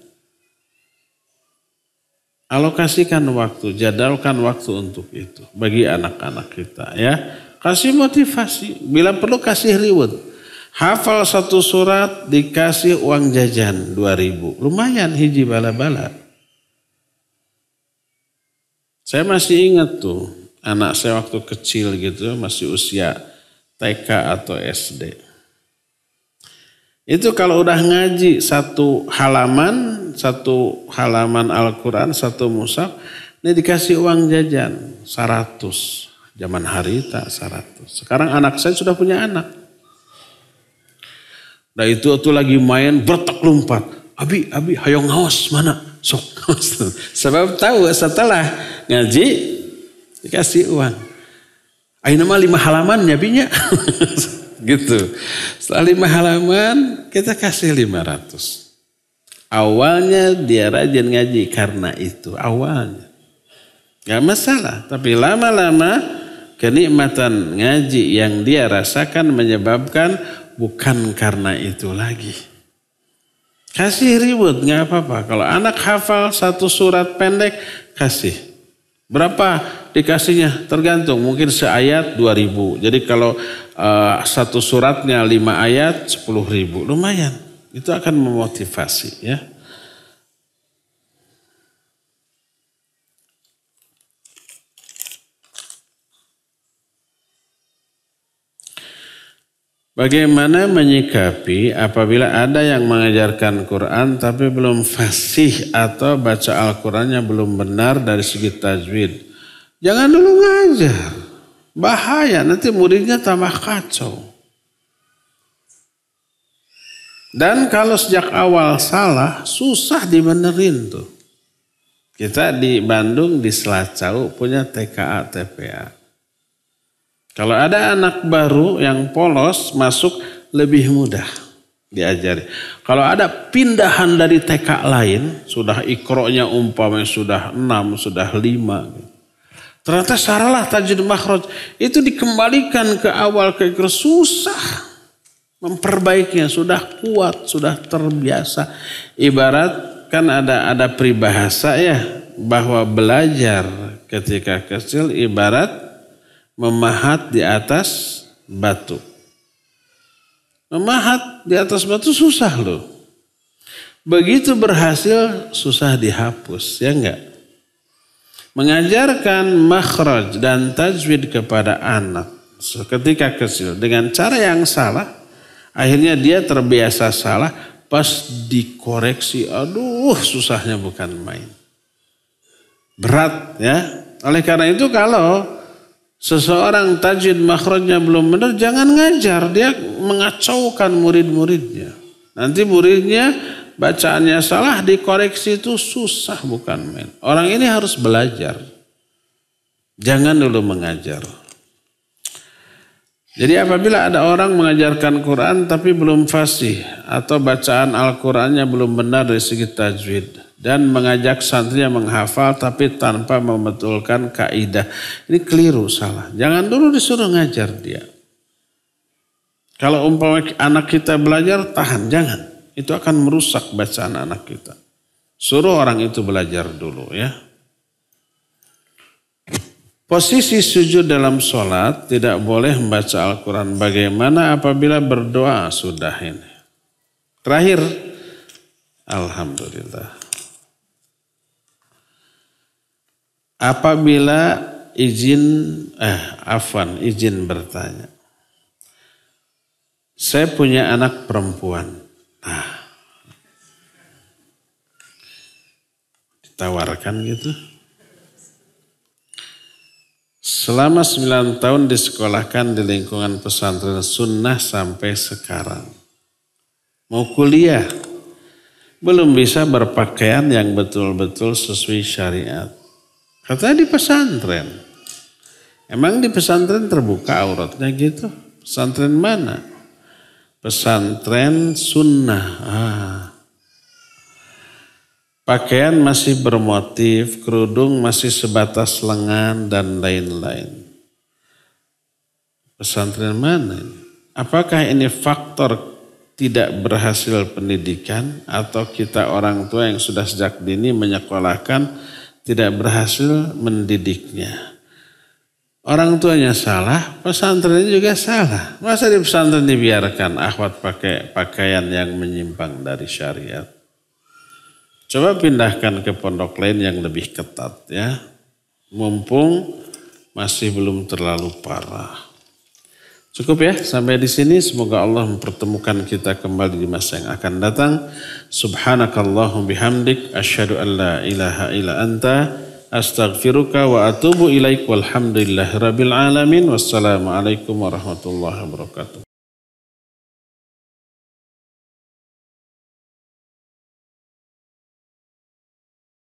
Alokasikan waktu, jadwalkan waktu untuk itu bagi anak-anak kita ya. Kasih motivasi, bila perlu kasih reward. Hafal satu surat dikasih uang jajan 2.000. Lumayan hiji bala-bala. Saya masih ingat tuh anak saya waktu kecil gitu masih usia TK atau SD. Itu kalau udah ngaji satu halaman Al-Quran, satu mushaf, ini dikasih uang jajan 100. Zaman hari tak 100. Sekarang anak saya sudah punya anak. Nah itu tuh lagi main bertak lumpat. Abi, hayong ngaos mana? Sok ngaos. Sebab tahu setelah ngaji dikasih uang. Ayeuna mah 5 halaman nyabinya. Gitu. Setelah 5 halaman kita kasih 500. Awalnya dia rajin ngaji karena itu awalnya. Gak masalah. Tapi lama-lama kenikmatan ngaji yang dia rasakan menyebabkan bukan karena itu lagi. Kasih reward gak apa-apa. Kalau anak hafal satu surat pendek kasih. Berapa dikasihnya? Tergantung. Mungkin seayat 2.000. Jadi kalau satu suratnya 5 ayat 10.000. Lumayan. Itu akan memotivasi ya. Bagaimana menyikapi apabila ada yang mengajarkan Quran tapi belum fasih atau baca Al-Qurannya belum benar dari segi tajwid? Jangan dulu ngajar. Bahaya, nanti muridnya tambah kacau. Dan kalau sejak awal salah, susah dibenerin tuh. Kita di Bandung di Selacau punya TKA TPA. Kalau ada anak baru yang polos masuk lebih mudah diajari. Kalau ada pindahan dari TK lain, sudah ikro'nya umpamanya sudah 6, sudah 5. Ternyata salah tajwid makhraj, itu dikembalikan ke awal ke ikro, susah. Memperbaikinya sudah kuat, sudah terbiasa. Ibarat kan ada peribahasa ya, bahwa belajar ketika kecil ibarat memahat di atas batu. Memahat di atas batu susah loh. Begitu berhasil susah dihapus, ya enggak? Mengajarkan makhraj dan tajwid kepada anak ketika kecil dengan cara yang salah, akhirnya dia terbiasa salah, pas dikoreksi, aduh susahnya bukan main. Berat ya. Oleh karena itu kalau seseorang tajwid makhrajnya belum benar, jangan ngajar. Dia mengacaukan murid-muridnya. Nanti muridnya bacaannya salah, dikoreksi itu susah bukan main. Orang ini harus belajar. Jangan dulu mengajar. Jadi apabila ada orang mengajarkan Quran tapi belum fasih atau bacaan Al-Qurannya belum benar dari segi tajwid, dan mengajak santrinya menghafal tapi tanpa membetulkan kaidah, ini keliru, salah. Jangan dulu disuruh ngajar dia. Kalau umpama anak kita belajar, tahan, jangan. Itu akan merusak bacaan anak kita. Suruh orang itu belajar dulu ya. Posisi sujud dalam sholat tidak boleh membaca Al-Quran. Bagaimana apabila berdoa? Sudah ini. Terakhir, alhamdulillah. Apabila izin bertanya. Saya punya anak perempuan. Ditawarkan gitu. Selama 9 tahun disekolahkan di lingkungan pesantren sunnah sampai sekarang. Mau kuliah. Belum bisa berpakaian yang betul-betul sesuai syariat. Katanya di pesantren. Emang di pesantren terbuka auratnya gitu? Pesantren mana? Pesantren sunnah. Pakaian masih bermotif, kerudung masih sebatas lengan dan lain-lain. Pesantren mana ini? Apakah ini faktor tidak berhasil pendidikan atau kita orang tua yang sudah sejak dini menyekolahkan tidak berhasil mendidiknya? Orang tuanya salah, pesantrennya juga salah. Masa di pesantren dibiarkan akhwat pakai pakaian yang menyimpang dari syariat? Coba pindahkan ke pondok lain yang lebih ketat ya. Mumpung masih belum terlalu parah. Cukup ya sampai di sini. Semoga Allah mempertemukan kita kembali di masa yang akan datang. Subhanakallahum bihamdik. Asyhadu an la ilaha illa anta. Astaghfiruka wa atubu ilaik. Walhamdulillahirabbil alamin. Wassalamualaikum warahmatullahi wabarakatuh.